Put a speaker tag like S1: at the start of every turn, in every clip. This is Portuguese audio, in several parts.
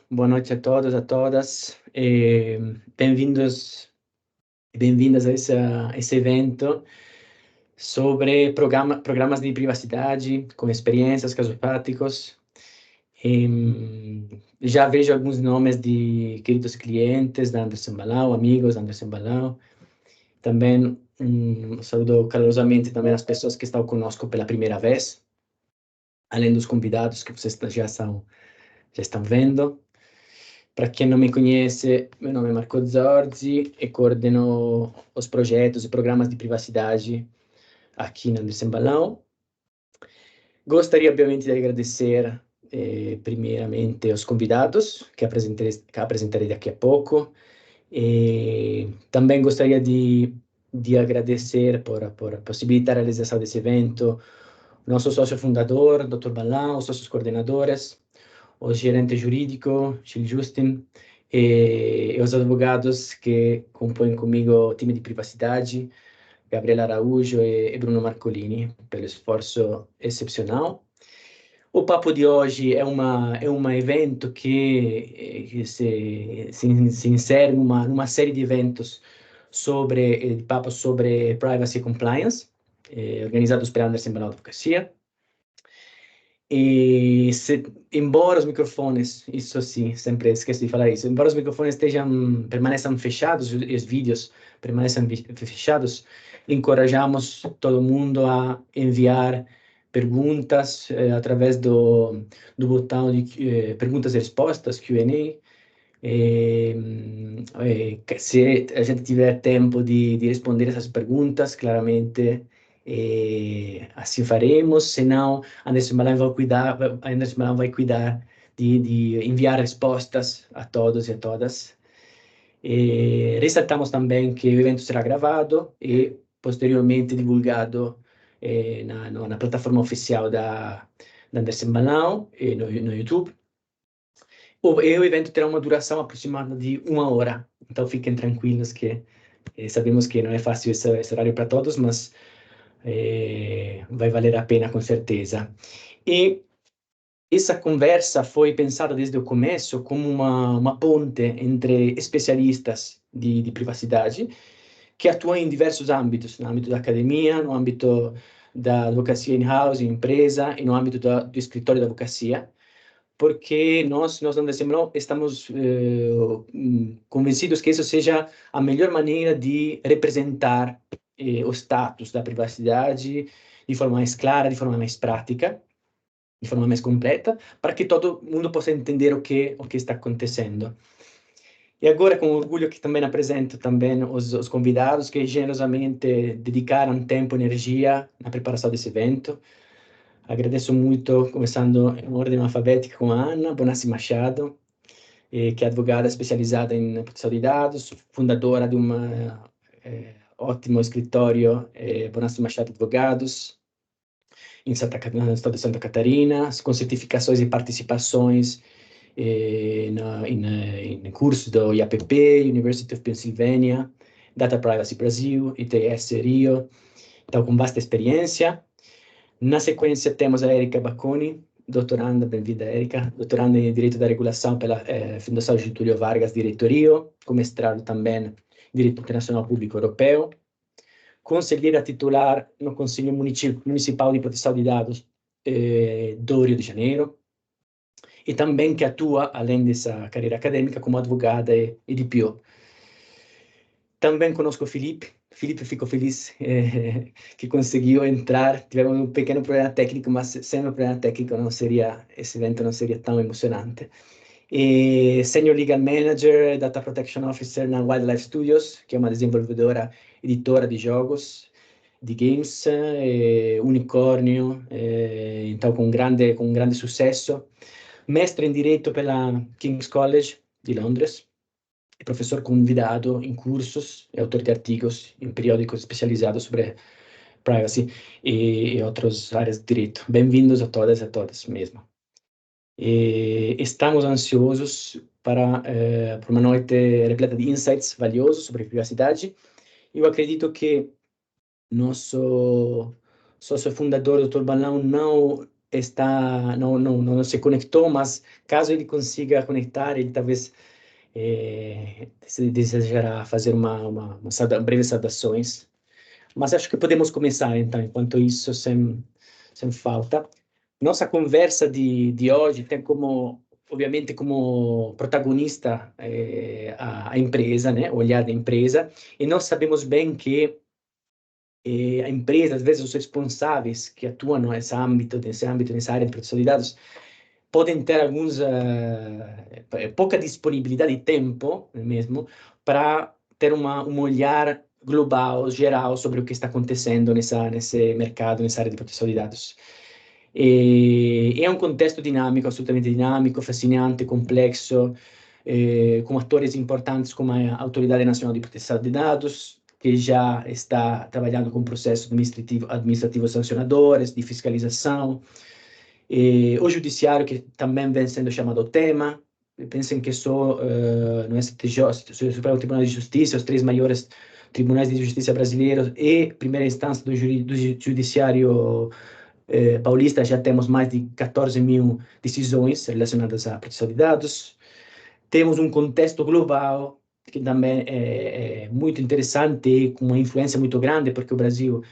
S1: Boa noite a todos, a todas. Bem-vindos e bem-vindas a esse evento sobre programas de privacidade com experiências, casos práticos. Já vejo alguns nomes de queridos clientes da Anderson Balau, amigos da Anderson Balau. Também saludo calorosamente também as pessoas que estão conosco pela primeira vez, além dos convidados que vocês já estão vendo. Para quem não me conhece, meu nome é Marco Zorzi e coordeno os projetos e programas de privacidade aqui na Anderson Balão. Gostaria, obviamente, de agradecer, primeiramente, os convidados que apresentarei daqui a pouco. E também gostaria de agradecer por possibilitar a realização desse evento o nosso sócio fundador, Dr. Balão, os sócios coordenadores, o gerente jurídico, Gil Justin, e os advogados que compõem comigo o time de privacidade, Gabriela Araújo e Bruno Marcolini, pelo esforço excepcional. O papo de hoje é um evento que se insere numa série de eventos sobre papos sobre privacy e compliance, organizados pela Anderson Banal Advocacia. E embora os microfones, isso sim, sempre esqueço de falar isso, embora os microfones permaneçam fechados e os vídeos permaneçam fechados, encorajamos todo mundo a enviar perguntas através do botão de perguntas e respostas, Q&A. Se a gente tiver tempo de responder essas perguntas, claramente assim faremos, senão Anderson Malan vai cuidar de enviar respostas a todos e a todas. Ressaltamos também que o evento será gravado e posteriormente divulgado na plataforma oficial da Anderson Malan no YouTube. O evento terá uma duração aproximada de 1 hora, então fiquem tranquilos que sabemos que não é fácil esse horário para todos, mas vai valer a pena com certeza. E essa conversa foi pensada desde o começo como uma ponte entre especialistas de privacidade que atuam em diversos âmbitos, no âmbito da academia, no âmbito da advocacia in-house, empresa, e no âmbito do escritório da advocacia, porque nós não estamos convencidos que isso seja a melhor maneira de representar o status da privacidade de forma mais clara, de forma mais prática, de forma mais completa, para que todo mundo possa entender o que está acontecendo. E agora, com orgulho, que também apresento também os convidados que generosamente dedicaram tempo e energia na preparação desse evento. Agradeço muito, começando em ordem alfabética, com a Ana Bonassi Machado, que é advogada especializada em proteção de dados, fundadora de ótimo escritório, Bonassi Machado Advogados, no estado de Santa Catarina, com certificações e participações em cursos do IAPP, University of Pennsylvania, Data Privacy Brasil, ITS Rio, então com vasta experiência. Na sequência, temos a Érica Bacconi, doutoranda, bem-vinda, Érica, doutoranda em Direito da Regulação pela Fundação Getúlio Vargas de Rio, com mestrado também em Direito Internacional Público Europeu, conselheira titular no Conselho Municipal de Proteção de Dados do Rio de Janeiro, e também que atua, além dessa carreira acadêmica, como advogada e DPO. Também conosco o Felipe. Felipe, fico feliz que conseguiu entrar. Tivemos um pequeno problema técnico, mas sem o problema técnico esse evento não seria tão emocionante. E Senior Legal Manager, Data Protection Officer na Wildlife Studios, que é uma desenvolvedora, editora de jogos, de games, unicórnio, então com grande sucesso. Mestre em Direito pela King's College de Londres, professor convidado em cursos e autor de artigos em periódicos especializados sobre privacy e outras áreas de direito. Bem-vindos a todas e a todas mesmo. E estamos ansiosos para uma noite repleta de insights valiosos sobre privacidade. Eu acredito que nosso sócio fundador, Dr. Balão, não não se conectou, mas caso ele consiga conectar, ele talvez se desejará fazer breves saudações. Mas acho que podemos começar, então, enquanto isso, sem falta. Nossa conversa de hoje tem obviamente, como protagonista a empresa, né? O olhar da empresa, e nós sabemos bem que a empresa, às vezes, os responsáveis que atuam nessa área de proteção de dados, podem ter pouca disponibilidade de tempo, mesmo, para ter um olhar global, geral, sobre o que está acontecendo nesse mercado, nessa área de proteção de dados. É um contexto dinâmico, absolutamente dinâmico, fascinante, complexo, com atores importantes como a Autoridade Nacional de Proteção de Dados, que já está trabalhando com processos administrativos sancionadores, de fiscalização, o judiciário, que também vem sendo chamado ao tema. Pensem que só no STJ, Supremo Tribunal de Justiça, os três maiores tribunais de justiça brasileiros e primeira instância do judiciário paulista, já temos mais de 14 mil decisões relacionadas à proteção de dados. Temos um contexto global que também é muito interessante e com uma influência muito grande, porque o Brasil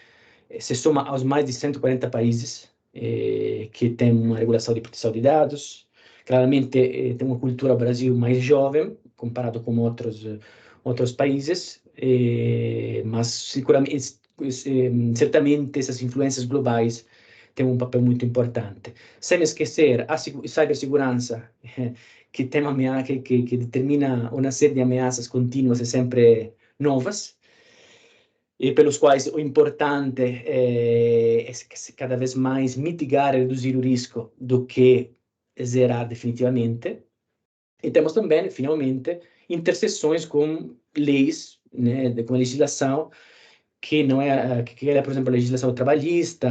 S1: se soma aos mais de 140 países que têm uma regulação de proteção de dados. Claramente, tem uma cultura Brasil mais jovem, comparado com outros países, mas certamente essas influências globais têm um papel muito importante. Sem esquecer a cibersegurança, que tem que determina uma série de ameaças contínuas e sempre novas, e pelos quais o importante é cada vez mais mitigar e reduzir o risco do que zerar definitivamente. E temos também, finalmente, interseções com leis, né, com a legislação que não é, que é, por exemplo, a legislação trabalhista.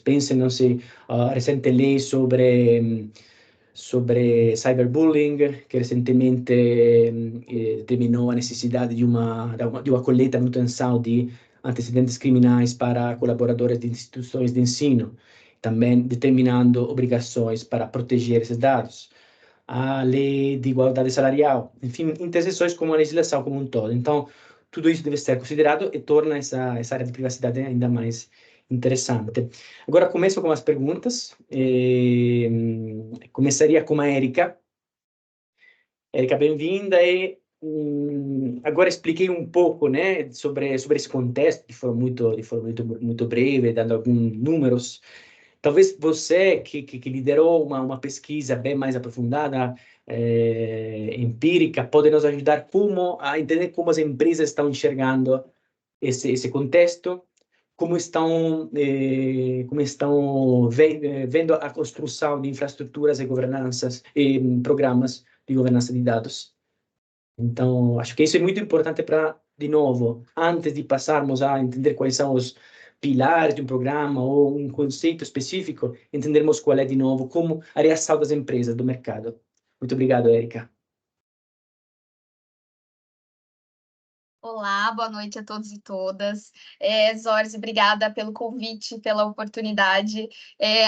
S1: Pensem, não sei, a recente lei sobre cyberbullying, que recentemente determinou a necessidade de uma coleta, manutenção de antecedentes criminais para colaboradores de instituições de ensino, também determinando obrigações para proteger esses dados. A lei de igualdade salarial, enfim, interseções com a legislação como um todo. Então, tudo isso deve ser considerado e torna essa área de privacidade ainda mais interessante. Agora começo com as perguntas. Começaria com a Érica. Érica, bem-vinda. Agora expliquei um pouco, né, sobre esse contexto, de forma muito breve, dando alguns números. Talvez você, que liderou uma pesquisa bem mais aprofundada, empírica, pode nos ajudar a entender como as empresas estão enxergando esse contexto, como estão vendo a construção de infraestruturas e governanças e programas de governança de dados. Então, acho que isso é muito importante para, de novo, antes de passarmos a entender quais são os pilares de um programa ou um conceito específico, entendermos qual é, de novo, como a reação das empresas, do mercado. Muito obrigado, Érica.
S2: Olá, boa noite a todos e todas. Zores, obrigada pelo convite, pela oportunidade.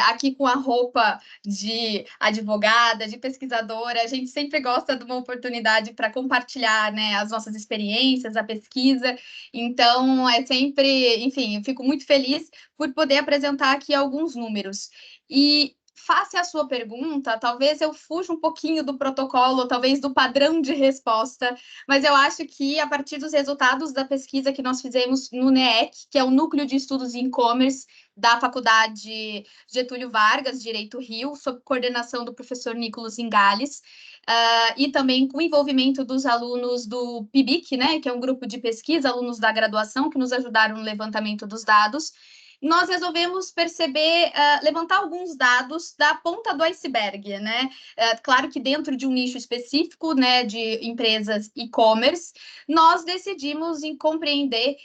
S2: Aqui com a roupa de advogada, de pesquisadora, a gente sempre gosta de uma oportunidade para compartilhar, né, as nossas experiências, a pesquisa. Então, é sempre, enfim, eu fico muito feliz por poder apresentar aqui alguns números. E face à sua pergunta, talvez eu fuja um pouquinho do protocolo, talvez do padrão de resposta, mas eu acho que a partir dos resultados da pesquisa que nós fizemos no NEEC, que é o Núcleo de Estudos em E-Commerce da Faculdade Getúlio Vargas, Direito Rio, sob coordenação do professor Nicolas Ingales, e também com o envolvimento dos alunos do PIBIC, né, que é um grupo de pesquisa, alunos da graduação, que nos ajudaram no levantamento dos dados, nós resolvemos levantar alguns dados da ponta do iceberg, né? Claro que dentro de um nicho específico, né, de empresas e-commerce, nós decidimos em compreender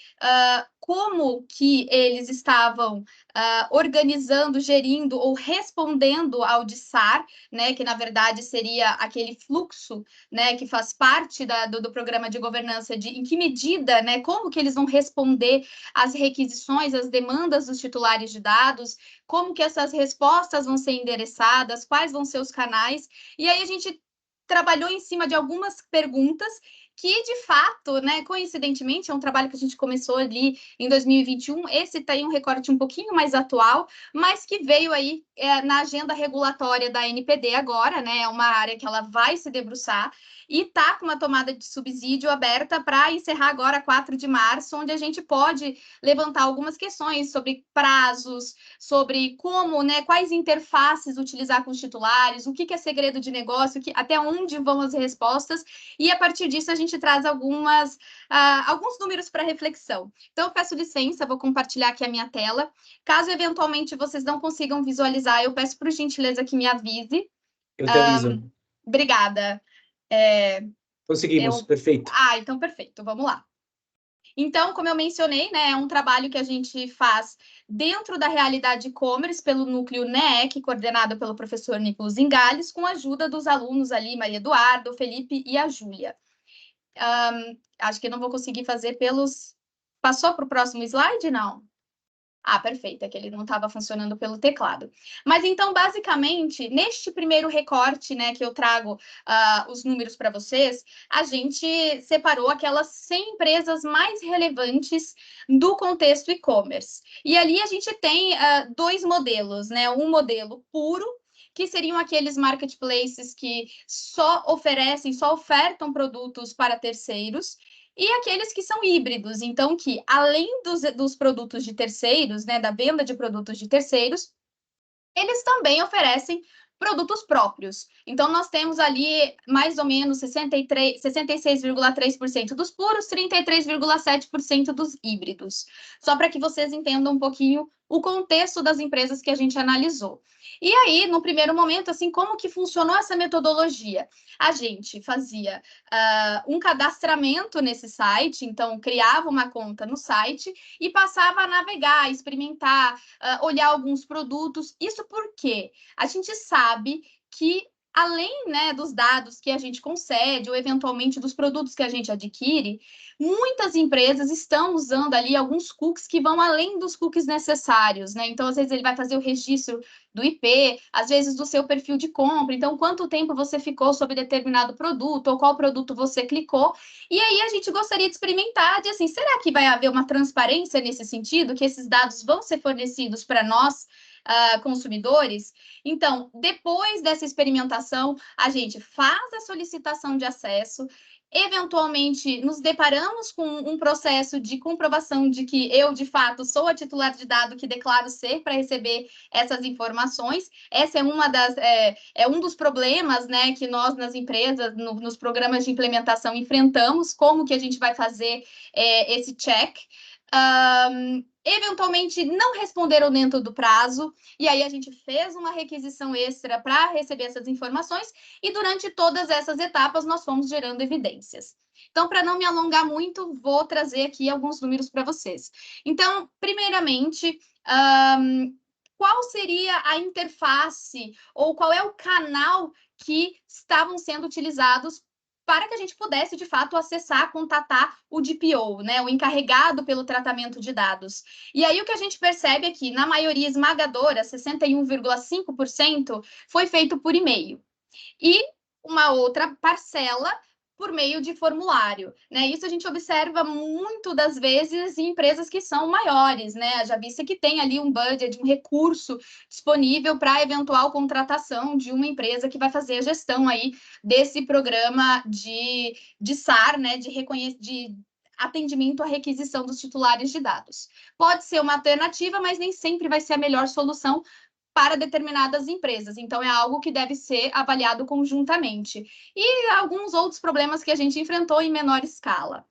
S2: como que eles estavam organizando, gerindo ou respondendo ao DSAR, né, que na verdade seria aquele fluxo, né, que faz parte do programa de governança, em que medida, né, como que eles vão responder às requisições, às demandas dos titulares de dados, como que essas respostas vão ser endereçadas, quais vão ser os canais, e aí a gente trabalhou em cima de algumas perguntas que, de fato, né, coincidentemente, é um trabalho que a gente começou ali em 2021, esse tem um recorte um pouquinho mais atual, mas que veio aí na agenda regulatória da NPD agora, né, é uma área que ela vai se debruçar, e está com uma tomada de subsídio aberta para encerrar agora, 4 de março, onde a gente pode levantar algumas questões sobre prazos, sobre como, né, quais interfaces utilizar com os titulares, o que é segredo de negócio, até onde vão as respostas, e a partir disso a gente traz alguns números para reflexão. Então, eu peço licença, vou compartilhar aqui a minha tela. Caso eventualmente vocês não consigam visualizar, eu peço por gentileza que me avise.
S1: Eu te aviso.
S2: Obrigada.
S1: Conseguimos, perfeito.
S2: Então perfeito, vamos lá. Então, como eu mencionei, né, é um trabalho que a gente faz dentro da realidade e-commerce pelo núcleo NEEC, coordenado pelo professor Nicolas Ingales, com a ajuda dos alunos ali, Maria Eduardo, o Felipe e a Júlia. Acho que não vou conseguir fazer pelos... Passou para o próximo slide? Não. Perfeito, é que ele não estava funcionando pelo teclado. Mas, então, basicamente, neste primeiro recorte, né, que eu trago os números para vocês, a gente separou aquelas 100 empresas mais relevantes do contexto e-commerce. E ali a gente tem 2 modelos, né? Um modelo puro, que seriam aqueles marketplaces que só ofertam produtos para terceiros, e aqueles que são híbridos, então que, além dos produtos de terceiros, né, da venda de produtos de terceiros, eles também oferecem produtos próprios. Então, nós temos ali mais ou menos 66,3% dos puros, 33,7% dos híbridos. Só para que vocês entendam um pouquinho o contexto das empresas que a gente analisou. E aí, no primeiro momento, assim, como que funcionou essa metodologia? A gente fazia um cadastramento nesse site, então criava uma conta no site e passava a navegar, experimentar, olhar alguns produtos. Isso porque a gente sabe que, além, né, dos dados que a gente concede ou eventualmente dos produtos que a gente adquire, muitas empresas estão usando ali alguns cookies que vão além dos cookies necessários, né? Então, às vezes, ele vai fazer o registro do IP, às vezes do seu perfil de compra, então quanto tempo você ficou sobre determinado produto, ou qual produto você clicou, e aí a gente gostaria de experimentar, de assim, será que vai haver uma transparência nesse sentido, que esses dados vão ser fornecidos para nós, consumidores? Então, depois dessa experimentação, a gente faz a solicitação de acesso, eventualmente nos deparamos com um processo de comprovação de que eu, de fato, sou a titular de dado que declaro ser para receber essas informações. Essa é um dos problemas, né, que nós nas empresas, nos programas de implementação, enfrentamos, como que a gente vai fazer esse check. Eventualmente não responderam dentro do prazo, e aí a gente fez uma requisição extra para receber essas informações, e durante todas essas etapas nós fomos gerando evidências. Então, para não me alongar muito, vou trazer aqui alguns números para vocês. Então, primeiramente, qual seria a interface ou qual é o canal que estavam sendo utilizados para que a gente pudesse, de fato, acessar, contatar o DPO, né, o encarregado pelo tratamento de dados. E aí o que a gente percebe é que, na maioria esmagadora, 61,5%, foi feito por e-mail. E uma outra parcela por meio de formulário, né? Isso a gente observa muito das vezes em empresas que são maiores, né? Já vista que tem ali um budget, um recurso disponível para eventual contratação de uma empresa que vai fazer a gestão aí desse programa de SAR, né? De atendimento à requisição dos titulares de dados. Pode ser uma alternativa, mas nem sempre vai ser a melhor solução para determinadas empresas. Então, é algo que deve ser avaliado conjuntamente. E alguns outros problemas que a gente enfrentou em menor escala.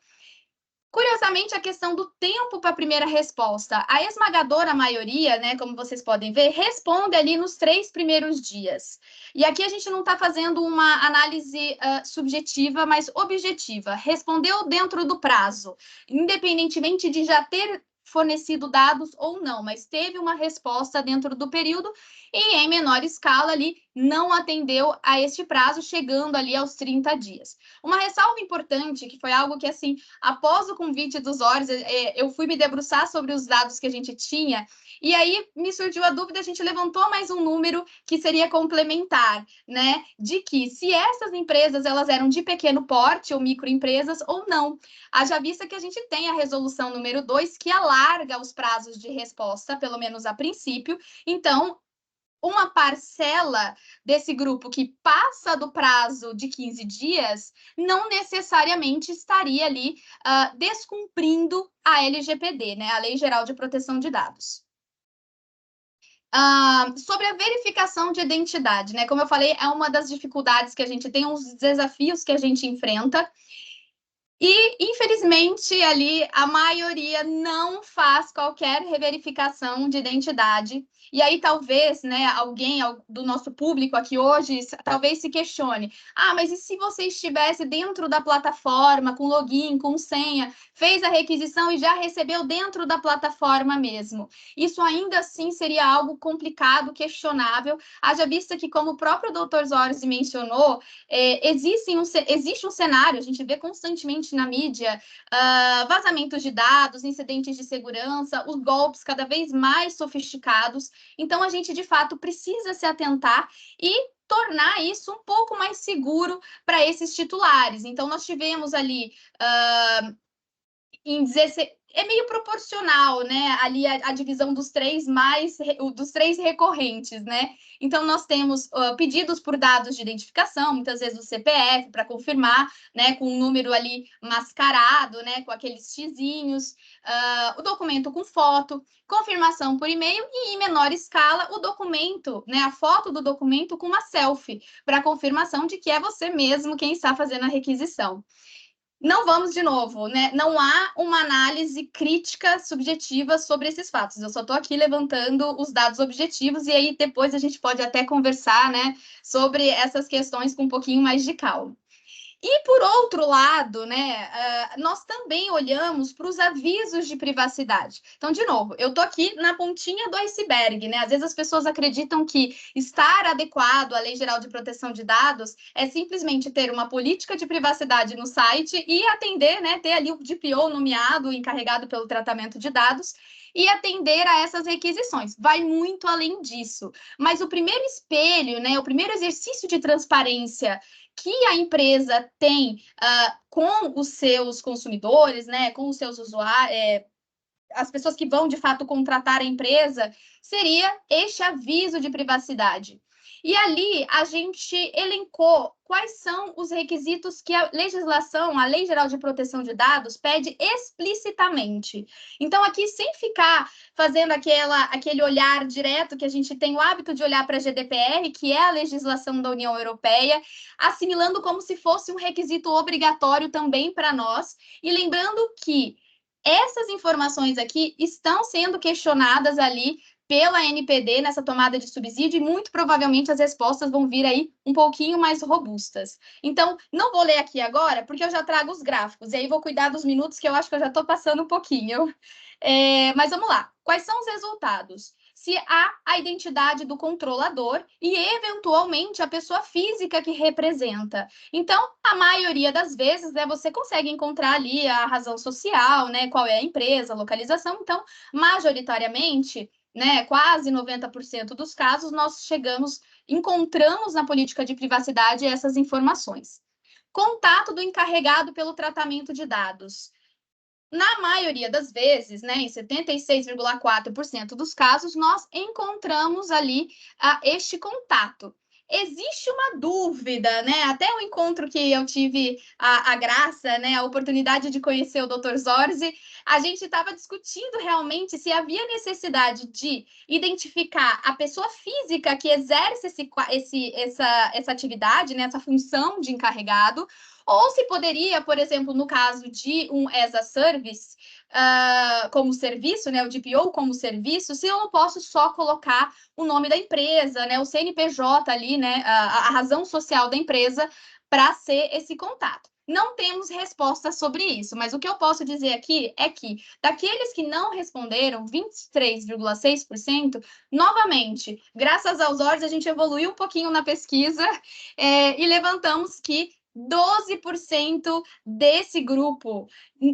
S2: Curiosamente, a questão do tempo para a primeira resposta. A esmagadora maioria, né, como vocês podem ver, responde ali nos 3 primeiros dias. E aqui a gente não está fazendo uma análise subjetiva, mas objetiva. Respondeu dentro do prazo, independentemente de já ter fornecido dados ou não, mas teve uma resposta dentro do período e, em menor escala, ali, não atendeu a este prazo, chegando ali aos 30 dias. Uma ressalva importante, que foi algo que, assim, após o convite dos ORs, eu fui me debruçar sobre os dados que a gente tinha, e aí me surgiu a dúvida, a gente levantou mais um número que seria complementar, né, de que se essas empresas, elas eram de pequeno porte ou microempresas ou não. Haja vista que a gente tem a resolução número 2, que alarga os prazos de resposta, pelo menos a princípio. Então, uma parcela desse grupo que passa do prazo de 15 dias não necessariamente estaria ali descumprindo a LGPD, né, a Lei Geral de Proteção de Dados. Sobre a verificação de identidade, né? Como eu falei, é uma das dificuldades que a gente tem, uns desafios que a gente enfrenta. E, infelizmente, ali a maioria não faz qualquer reverificação de identidade. E aí, talvez, né, alguém do nosso público aqui hoje, talvez se questione: mas e se você estivesse dentro da plataforma, com login, com senha, fez a requisição e já recebeu dentro da plataforma mesmo? Isso ainda assim seria algo complicado, questionável, haja vista que, como o próprio Dr. Zorzi mencionou, existe um cenário, a gente vê constantemente na mídia, vazamentos de dados, incidentes de segurança, os golpes cada vez mais sofisticados. Então, a gente, de fato, precisa se atentar e tornar isso um pouco mais seguro para esses titulares. Então, nós tivemos ali, em 16... É meio proporcional, né? Ali a divisão dos três recorrentes, né? Então, nós temos pedidos por dados de identificação, muitas vezes o CPF, para confirmar, né? Com um número ali mascarado, né? Com aqueles xizinhos, o documento com foto, confirmação por e-mail e, em menor escala, o documento, né? A foto do documento com uma selfie, para confirmação de que é você mesmo quem está fazendo a requisição. Não vamos de novo, né? Não há uma análise crítica subjetiva sobre esses fatos. Eu só estou aqui levantando os dados objetivos e aí depois a gente pode até conversar, né, sobre essas questões com um pouquinho mais de calma. E, por outro lado, né, nós também olhamos para os avisos de privacidade. Então, de novo, eu estou aqui na pontinha do iceberg, né? Às vezes as pessoas acreditam que estar adequado à Lei Geral de Proteção de Dados é simplesmente ter uma política de privacidade no site e atender, né, ter ali o DPO nomeado, encarregado pelo tratamento de dados, e atender a essas requisições. Vai muito além disso. Mas o primeiro espelho, né, o primeiro exercício de transparência que a empresa tem com os seus consumidores, né, com os seus usuários, as pessoas que vão, de fato, contratar a empresa, seria este aviso de privacidade. E ali a gente elencou quais são os requisitos que a legislação, a Lei Geral de Proteção de Dados, pede explicitamente. Então, aqui, sem ficar fazendo aquele olhar direto que a gente tem o hábito de olhar para a GDPR, que é a legislação da União Europeia, assimilando como se fosse um requisito obrigatório também para nós, e lembrando que essas informações aqui estão sendo questionadas ali pela NPD nessa tomada de subsídio e muito provavelmente as respostas vão vir aí um pouquinho mais robustas. Então, não vou ler aqui agora, porque eu já trago os gráficos, e aí vou cuidar dos minutos que eu acho que eu já estou passando um pouquinho. Mas vamos lá. Quais são os resultados? Se há a identidade do controlador e, eventualmente, a pessoa física que representa. Então, a maioria das vezes, né, você consegue encontrar ali a razão social, né, qual é a empresa, a localização. Então, majoritariamente, né, quase 90% dos casos, nós encontramos na política de privacidade essas informações. Contato do encarregado pelo tratamento de dados. Na maioria das vezes, né, em 76,4% dos casos, nós encontramos ali este contato. Existe uma dúvida, né? Até o encontro que eu tive a graça, né, a oportunidade de conhecer o Dr. Zorzi, a gente estava discutindo realmente se havia necessidade de identificar a pessoa física que exerce essa atividade, né, essa função de encarregado, ou se poderia, por exemplo, no caso de um as a service, como serviço, né, o DPO como serviço, se eu não posso só colocar o nome da empresa, né, o CNPJ ali, né, a razão social da empresa para ser esse contato. não temos resposta sobre isso, mas o que eu posso dizer aqui é que, daqueles que não responderam, 23,6%, novamente, graças aos ORs, a gente evoluiu um pouquinho na pesquisa e levantamos que 12% desse grupo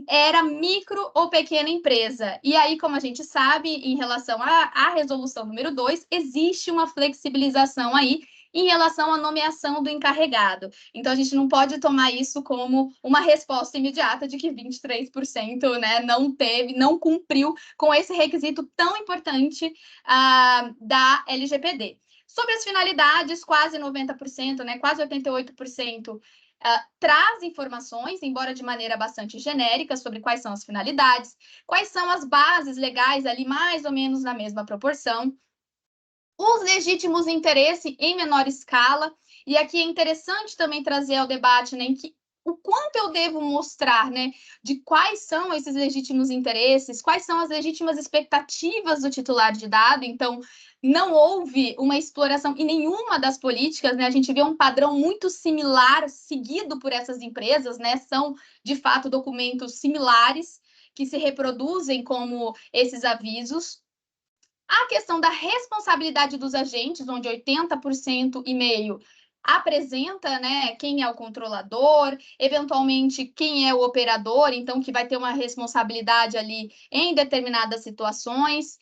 S2: era micro ou pequena empresa. E aí, como a gente sabe, em relação à resolução número 2, existe uma flexibilização aí em relação à nomeação do encarregado. Então, a gente não pode tomar isso como uma resposta imediata de que 23%, né, não cumpriu com esse requisito tão importante da LGPD. Sobre as finalidades, quase 90%, né, quase 88%, traz informações, embora de maneira bastante genérica, sobre quais são as finalidades, quais são as bases legais ali, mais ou menos na mesma proporção, os legítimos interesses em menor escala, e aqui é interessante também trazer ao debate, né, que o quanto eu devo mostrar, né, de quais são esses legítimos interesses, quais são as legítimas expectativas do titular de dado. Então, não houve uma exploração em nenhuma das políticas, né, a gente vê um padrão muito similar seguido por essas empresas, né, são, de fato, documentos similares que se reproduzem como esses avisos. A questão da responsabilidade dos agentes, onde 80,5% apresenta, né, quem é o controlador, eventualmente quem é o operador, então que vai ter uma responsabilidade ali em determinadas situações.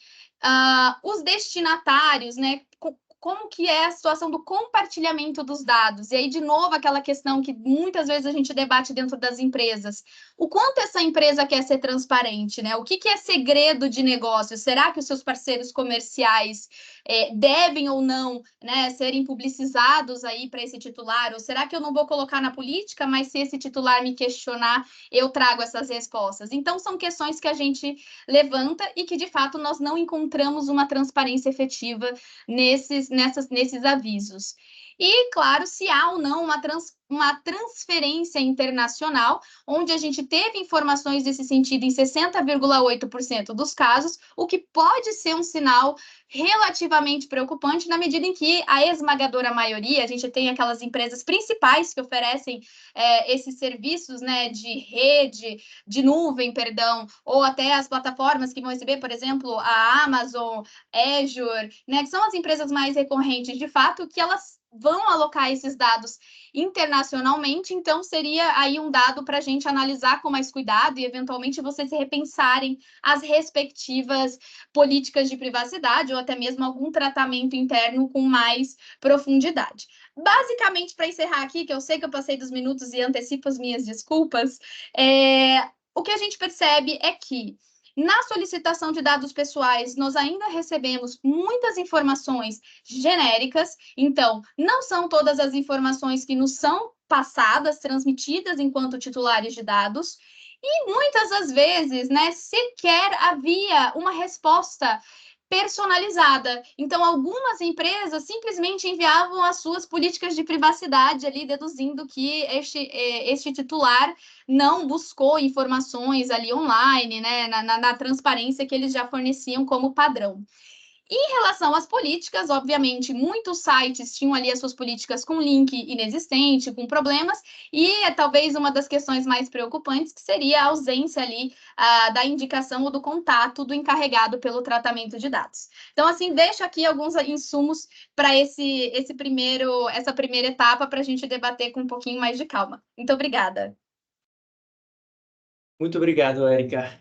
S2: Os destinatários, né, como que é a situação do compartilhamento dos dados? E aí, de novo, aquela questão que muitas vezes a gente debate dentro das empresas. O quanto essa empresa quer ser transparente, né? O que é segredo de negócio? Será que os seus parceiros comerciais devem ou não, né, serem publicizados aí para esse titular? Ou será que eu não vou colocar na política, mas se esse titular me questionar, eu trago essas respostas? Então, são questões que a gente levanta e que, de fato, nós não encontramos uma transparência efetiva nesses avisos. E, claro, se há ou não uma transferência internacional, onde a gente teve informações desse sentido em 60,8% dos casos, o que pode ser um sinal relativamente preocupante na medida em que a esmagadora maioria, a gente tem aquelas empresas principais que oferecem esses serviços, né, de rede, de nuvem, perdão, ou até as plataformas que vão receber, por exemplo, a Amazon, Azure, né, que são as empresas mais recorrentes, de fato, que elas vão alocar esses dados internacionalmente, então seria aí um dado para a gente analisar com mais cuidado e, eventualmente, vocês repensarem as respectivas políticas de privacidade ou até mesmo algum tratamento interno com mais profundidade. Basicamente, para encerrar aqui, que eu sei que eu passei dos minutos e antecipo as minhas desculpas, o que a gente percebe é que na solicitação de dados pessoais, nós ainda recebemos muitas informações genéricas, então, não são todas as informações que nos são passadas, transmitidas enquanto titulares de dados, e muitas das vezes, né, sequer havia uma resposta personalizada. Então, algumas empresas simplesmente enviavam as suas políticas de privacidade ali, deduzindo que este titular não buscou informações ali online, né, na transparência que eles já forneciam como padrão. Em relação às políticas, obviamente, muitos sites tinham ali as suas políticas com link inexistente, com problemas, e talvez uma das questões mais preocupantes que seria a ausência ali da indicação ou do contato do encarregado pelo tratamento de dados. Então, assim, deixo aqui alguns insumos para essa primeira etapa para a gente debater com um pouquinho mais de calma. Muito obrigada.
S1: Muito obrigado, Érica.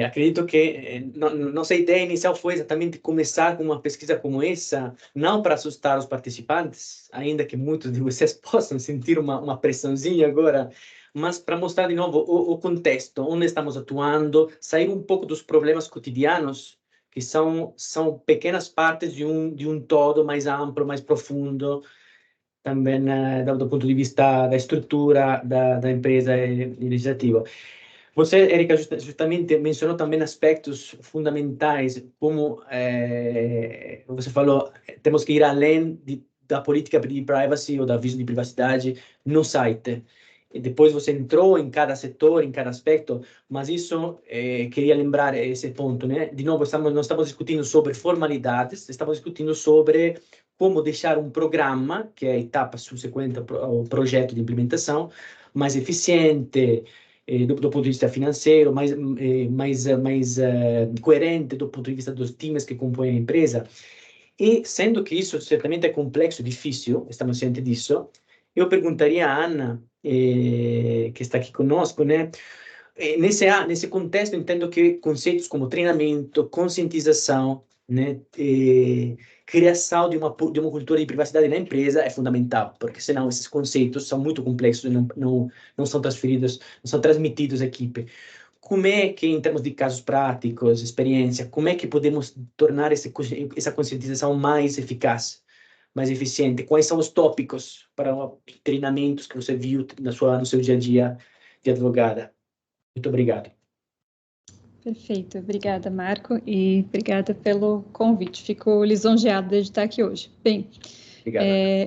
S1: Acredito que nossa ideia inicial foi exatamente começar com uma pesquisa como essa, não para assustar os participantes, ainda que muitos de vocês possam sentir uma pressãozinha agora, mas para mostrar de novo o contexto, onde estamos atuando, sair um pouco dos problemas cotidianos, que são pequenas partes de um todo mais amplo, mais profundo, também do ponto de vista da estrutura da empresa legislativa. Você, Érica, justamente mencionou também aspectos fundamentais, como você falou, temos que ir além da política de privacy ou da aviso de privacidade no site. E depois você entrou em cada setor, em cada aspecto, mas isso, queria lembrar esse ponto, né? De novo, não estamos discutindo sobre formalidades, estamos discutindo sobre como deixar um programa, que é a etapa subsequente ao projeto de implementação, mais eficiente, do ponto de vista financeiro, mais coerente do ponto de vista dos times que compõem a empresa. E, sendo que isso certamente é complexo e difícil, estamos cientes disso, eu perguntaria a Ana, que está aqui conosco, né? Nesse contexto, entendo que conceitos como treinamento, conscientização, né, criação de uma cultura de privacidade na empresa é fundamental, porque senão esses conceitos são muito complexos e não são transferidos, não são transmitidos à equipe. Como é que, em termos de casos práticos, experiência, como é que podemos tornar essa conscientização mais eficaz, mais eficiente? Quais são os tópicos para treinamentos que você viu no seu dia a dia de advogada? Muito obrigado.
S3: Perfeito, obrigada, Marco, e obrigada pelo convite. Fico lisonjeada de estar aqui hoje. Bem,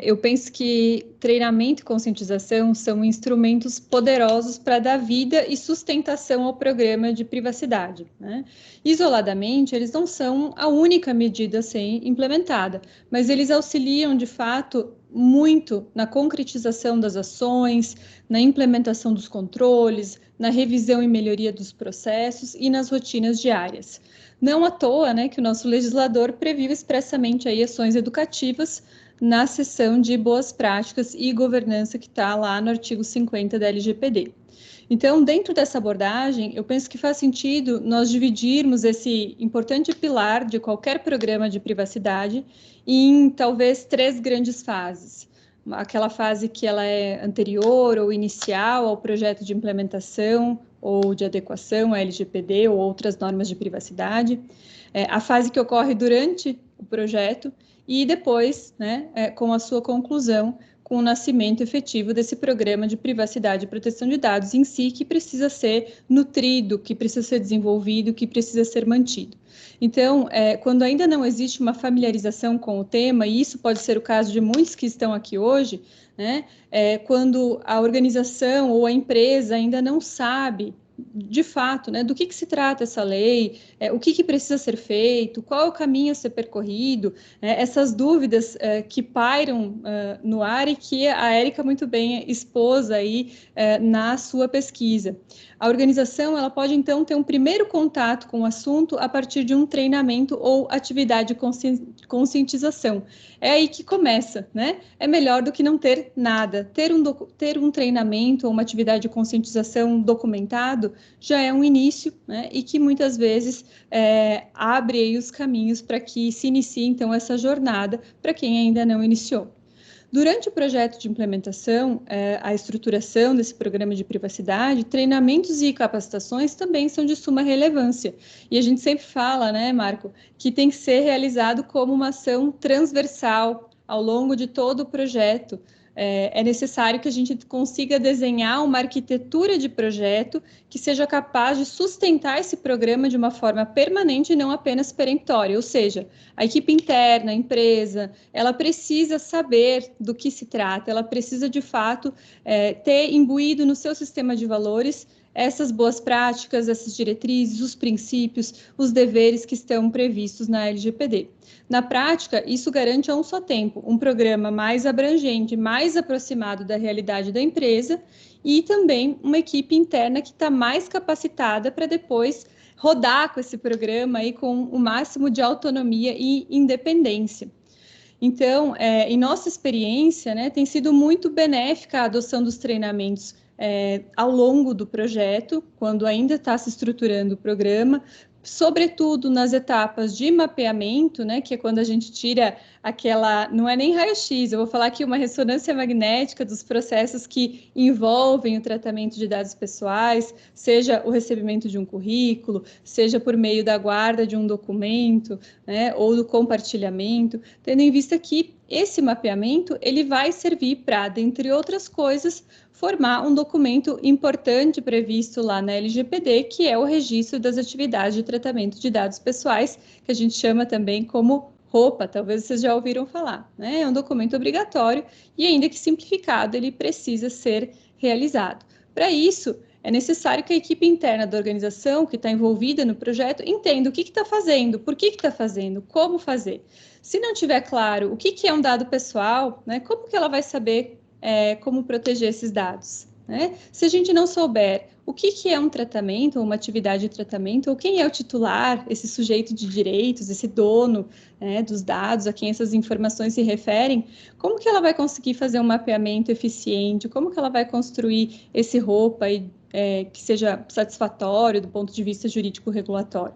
S3: eu penso que treinamento e conscientização são instrumentos poderosos para dar vida e sustentação ao programa de privacidade, né? Isoladamente, eles não são a única medida a ser implementada, mas eles auxiliam, de fato, muito na concretização das ações, na implementação dos controles, na revisão e melhoria dos processos e nas rotinas diárias. Não à toa, né, que o nosso legislador previu expressamente aí ações educativas na seção de boas práticas e governança que está lá no artigo 50 da LGPD. Então, dentro dessa abordagem, eu penso que faz sentido nós dividirmos esse importante pilar de qualquer programa de privacidade em talvez 3 grandes fases. Aquela fase que ela é anterior ou inicial ao projeto de implementação ou de adequação à LGPD ou outras normas de privacidade, a fase que ocorre durante o projeto e depois, né, com a sua conclusão, com o nascimento efetivo desse programa de privacidade e proteção de dados em si, que precisa ser nutrido, que precisa ser desenvolvido, que precisa ser mantido. Então, quando ainda não existe uma familiarização com o tema, e isso pode ser o caso de muitos que estão aqui hoje, né, quando a organização ou a empresa ainda não sabe, de fato, né, do que se trata essa lei, o que precisa ser feito, qual é o caminho a ser percorrido, essas dúvidas que pairam no ar e que a Érica muito bem expôs aí na sua pesquisa. A organização ela pode, então, ter um primeiro contato com o assunto a partir de um treinamento ou atividade de conscientização. É aí que começa, né? É melhor do que não ter nada. Ter um treinamento ou uma atividade de conscientização documentado já é um início, né? E que muitas vezes abre aí os caminhos para que se inicie, então, essa jornada para quem ainda não iniciou. Durante o projeto de implementação, a estruturação desse programa de privacidade, treinamentos e capacitações também são de suma relevância. E a gente sempre fala, né, Marco, que tem que ser realizado como uma ação transversal ao longo de todo o projeto. É necessário que a gente consiga desenhar uma arquitetura de projeto que seja capaz de sustentar esse programa de uma forma permanente e não apenas peremptória, ou seja, a equipe interna, a empresa, ela precisa saber do que se trata, ela precisa, de fato, ter imbuído no seu sistema de valores essas boas práticas, essas diretrizes, os princípios, os deveres que estão previstos na LGPD. Na prática, isso garante a um só tempo um programa mais abrangente, mais aproximado da realidade da empresa e também uma equipe interna que está mais capacitada para depois rodar com esse programa aí com o máximo de autonomia e independência. Então, em nossa experiência, né, tem sido muito benéfica a adoção dos treinamentos ao longo do projeto, quando ainda está se estruturando o programa, sobretudo nas etapas de mapeamento, né, que é quando a gente tira aquela, não é nem raio-x, eu vou falar aqui uma ressonância magnética dos processos que envolvem o tratamento de dados pessoais, seja o recebimento de um currículo, seja por meio da guarda de um documento, né, ou do compartilhamento, tendo em vista que esse mapeamento ele vai servir para, dentre outras coisas, formar um documento importante previsto lá na LGPD, que é o registro das atividades de tratamento de dados pessoais, que a gente chama também como ROPA, talvez vocês já ouviram falar, né? É um documento obrigatório e, ainda que simplificado, ele precisa ser realizado. Para isso, é necessário que a equipe interna da organização que está envolvida no projeto entenda o que está fazendo, por que está fazendo, como fazer. Se não tiver claro o que é um dado pessoal, né, como que ela vai saber como proteger esses dados? né? Se a gente não souber o que é um tratamento, ou uma atividade de tratamento, ou quem é o titular, esse sujeito de direitos, esse dono, né, dos dados, a quem essas informações se referem, como que ela vai conseguir fazer um mapeamento eficiente, como que ela vai construir esse ROPA que seja satisfatório do ponto de vista jurídico-regulatório?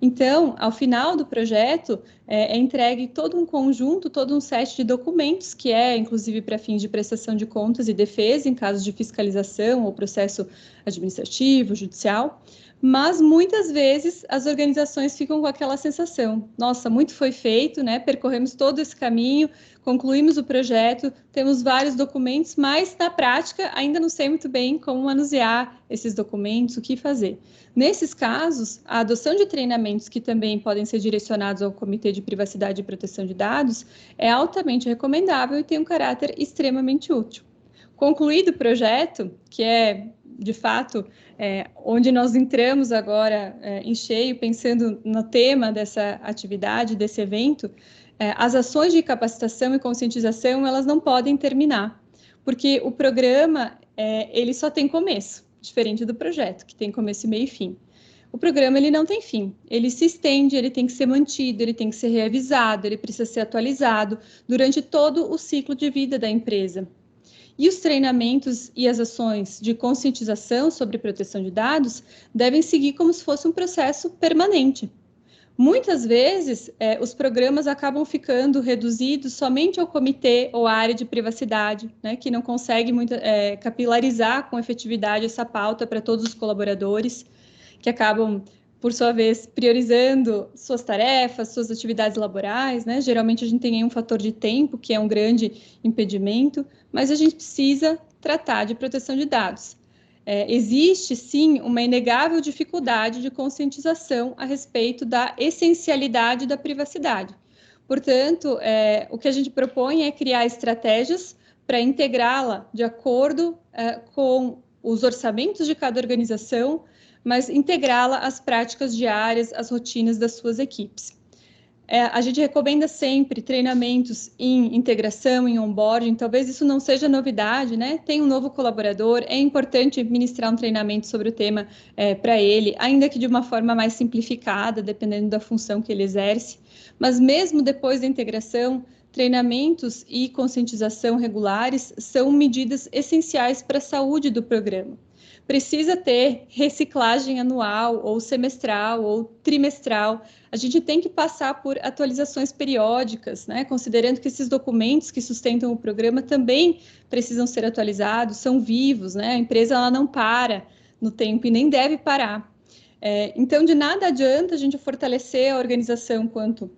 S3: Então, ao final do projeto, é entregue todo um conjunto, todo um set de documentos, que é, inclusive, para fins de prestação de contas e defesa, em caso de fiscalização ou processo administrativo, judicial, mas muitas vezes as organizações ficam com aquela sensação, nossa, muito foi feito, né? Percorremos todo esse caminho, concluímos o projeto, temos vários documentos, mas na prática ainda não sei muito bem como manusear esses documentos, o que fazer. Nesses casos, a adoção de treinamentos que também podem ser direcionados ao Comitê de Privacidade e Proteção de Dados é altamente recomendável e tem um caráter extremamente útil. Concluído o projeto, que é, de fato, onde nós entramos agora em cheio, pensando no tema dessa atividade, desse evento, as ações de capacitação e conscientização, elas não podem terminar, porque o programa, ele só tem começo, diferente do projeto, que tem começo, meio e fim. O programa, ele não tem fim, ele se estende, ele tem que ser mantido, ele tem que ser reavisado, ele precisa ser atualizado durante todo o ciclo de vida da empresa. E os treinamentos e as ações de conscientização sobre proteção de dados devem seguir como se fosse um processo permanente. Muitas vezes, os programas acabam ficando reduzidos somente ao comitê ou à área de privacidade, né, que não consegue capilarizar com efetividade essa pauta para todos os colaboradores, que acabam, por sua vez, priorizando suas tarefas, suas atividades laborais, né? Geralmente a gente tem aí um fator de tempo, que é um grande impedimento, mas a gente precisa tratar de proteção de dados. Existe, sim, uma inegável dificuldade de conscientização a respeito da essencialidade da privacidade. Portanto, o que a gente propõe é criar estratégias para integrá-la de acordo com os orçamentos de cada organização, mas integrá-la às práticas diárias, às rotinas das suas equipes. A gente recomenda sempre treinamentos em integração, em onboarding, talvez isso não seja novidade, né? Tem um novo colaborador, é importante ministrar um treinamento sobre o tema para ele, ainda que de uma forma mais simplificada, dependendo da função que ele exerce. Mas mesmo depois da integração, treinamentos e conscientização regulares são medidas essenciais para a saúde do programa. Precisa ter reciclagem anual, ou semestral, ou trimestral. A gente tem que passar por atualizações periódicas, né? Considerando que esses documentos que sustentam o programa também precisam ser atualizados, são vivos, né? A empresa ela não para no tempo e nem deve parar. Então, de nada adianta a gente fortalecer a organização quanto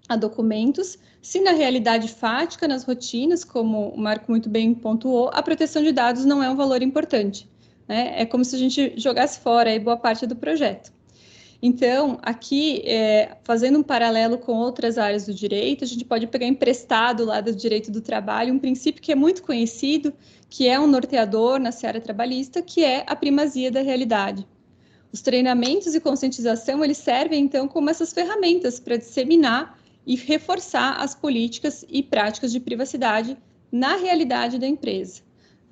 S3: a documentos, se na realidade fática, nas rotinas, como o Marco muito bem pontuou, a proteção de dados não é um valor importante. É como se a gente jogasse fora aí boa parte do projeto. Então, aqui, fazendo um paralelo com outras áreas do direito, a gente pode pegar emprestado lá do direito do trabalho um princípio que é muito conhecido, que é um norteador na seara trabalhista, que é a primazia da realidade. Os treinamentos e conscientização, eles servem, então, como essas ferramentas para disseminar e reforçar as políticas e práticas de privacidade na realidade da empresa.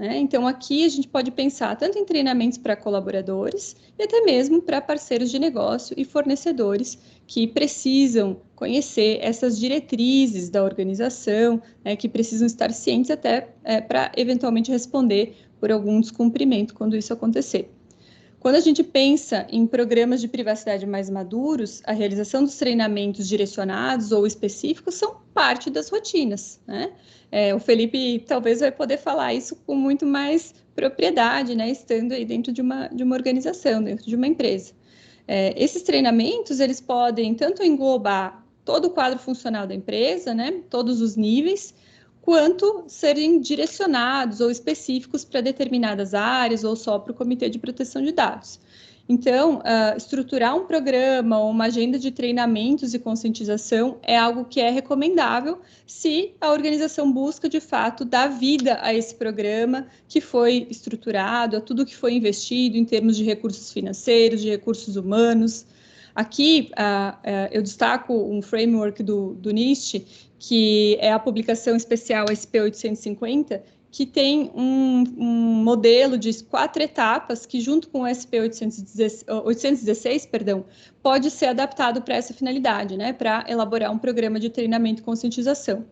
S3: Então, aqui a gente pode pensar tanto em treinamentos para colaboradores e até mesmo para parceiros de negócio e fornecedores que precisam conhecer essas diretrizes da organização, que precisam estar cientes até para eventualmente responder por algum descumprimento quando isso acontecer. Quando a gente pensa em programas de privacidade mais maduros, a realização dos treinamentos direcionados ou específicos são parte das rotinas, né? O Felipe talvez vai poder falar isso com muito mais propriedade, né? Estando aí dentro de uma organização, dentro de uma empresa. Esses treinamentos, eles podem tanto englobar todo o quadro funcional da empresa, né? Todos os níveis, quanto serem direcionados ou específicos para determinadas áreas ou só para o Comitê de Proteção de Dados. Então, estruturar um programa ou uma agenda de treinamentos e conscientização é algo que é recomendável se a organização busca, de fato, dar vida a esse programa que foi estruturado, a tudo que foi investido em termos de recursos financeiros, de recursos humanos. Aqui, eu destaco um framework do NIST, que é a publicação especial SP 850, que tem um modelo de 4 etapas que, junto com o SP 816, pode ser adaptado para essa finalidade, né, para elaborar um programa de treinamento e conscientização.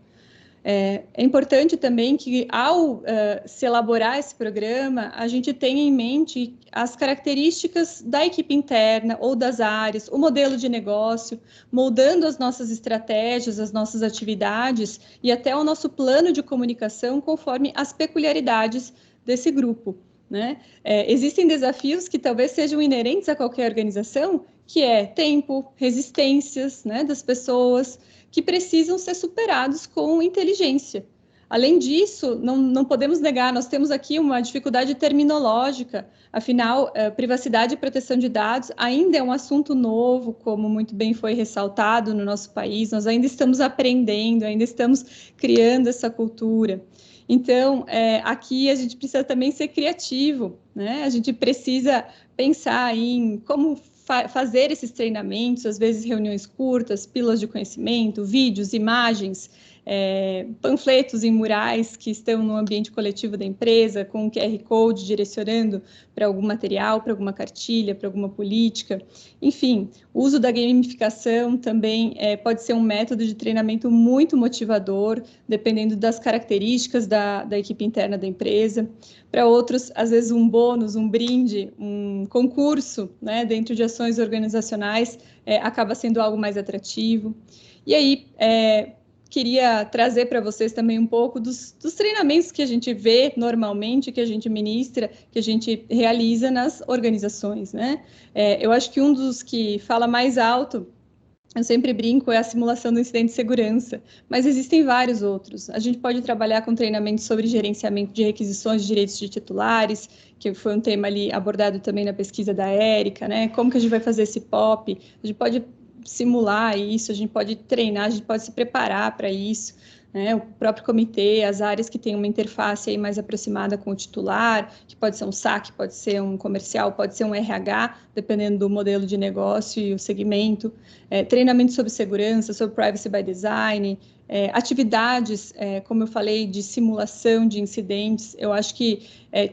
S3: É importante também que, ao se elaborar esse programa, a gente tenha em mente as características da equipe interna ou das áreas, o modelo de negócio, moldando as nossas estratégias, as nossas atividades e até o nosso plano de comunicação conforme as peculiaridades desse grupo, né? Existem desafios que talvez sejam inerentes a qualquer organização, que é tempo, resistências, né, das pessoas, que precisam ser superados com inteligência. Além disso, não podemos negar, nós temos aqui uma dificuldade terminológica, afinal, privacidade e proteção de dados ainda é um assunto novo, como muito bem foi ressaltado no nosso país, nós ainda estamos aprendendo, ainda estamos criando essa cultura. Então, aqui a gente precisa também ser criativo, né? A gente precisa pensar em como fazer esses treinamentos, às vezes reuniões curtas, pílulas de conhecimento, vídeos, imagens, panfletos em murais que estão no ambiente coletivo da empresa, com um QR Code direcionando para algum material, para alguma cartilha, para alguma política. Enfim, o uso da gamificação também pode ser um método de treinamento muito motivador, dependendo das características da equipe interna da empresa. Para outros, às vezes, um bônus, um brinde, um concurso, né, dentro de ações organizacionais, acaba sendo algo mais atrativo. E aí, queria trazer para vocês também um pouco dos treinamentos que a gente vê normalmente, que a gente ministra, que a gente realiza nas organizações, né? Eu acho que um dos que fala mais alto, eu sempre brinco, é a simulação do incidente de segurança, mas existem vários outros. A gente pode trabalhar com treinamento sobre gerenciamento de requisições de direitos de titulares, que foi um tema ali abordado também na pesquisa da Érica, né? Como que a gente vai fazer esse POP? A gente pode simular isso, a gente pode treinar, a gente pode se preparar para isso, né? O próprio comitê, as áreas que têm uma interface aí mais aproximada com o titular, que pode ser um SAC, pode ser um comercial, pode ser um RH, dependendo do modelo de negócio e o segmento, treinamento sobre segurança, sobre privacy by design, atividades, como eu falei, de simulação de incidentes, eu acho que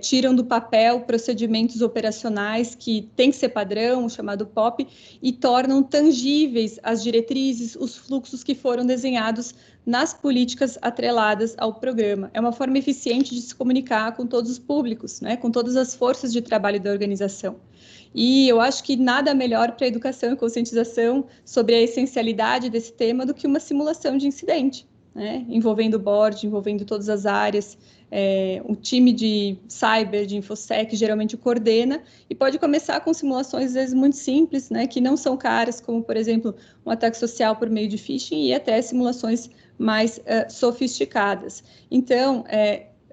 S3: tiram do papel procedimentos operacionais que tem que ser padrão, o chamado POP, e tornam tangíveis as diretrizes, os fluxos que foram desenhados nas políticas atreladas ao programa. É uma forma eficiente de se comunicar com todos os públicos, né, com todas as forças de trabalho da organização. E eu acho que nada melhor para a educação e conscientização sobre a essencialidade desse tema do que uma simulação de incidente, né? Envolvendo o board, envolvendo todas as áreas, o time de cyber, de infosec, geralmente coordena, e pode começar com simulações, às vezes, muito simples, né? Que não são caras, como, por exemplo, um ataque social por meio de phishing, e até simulações mais sofisticadas. Então,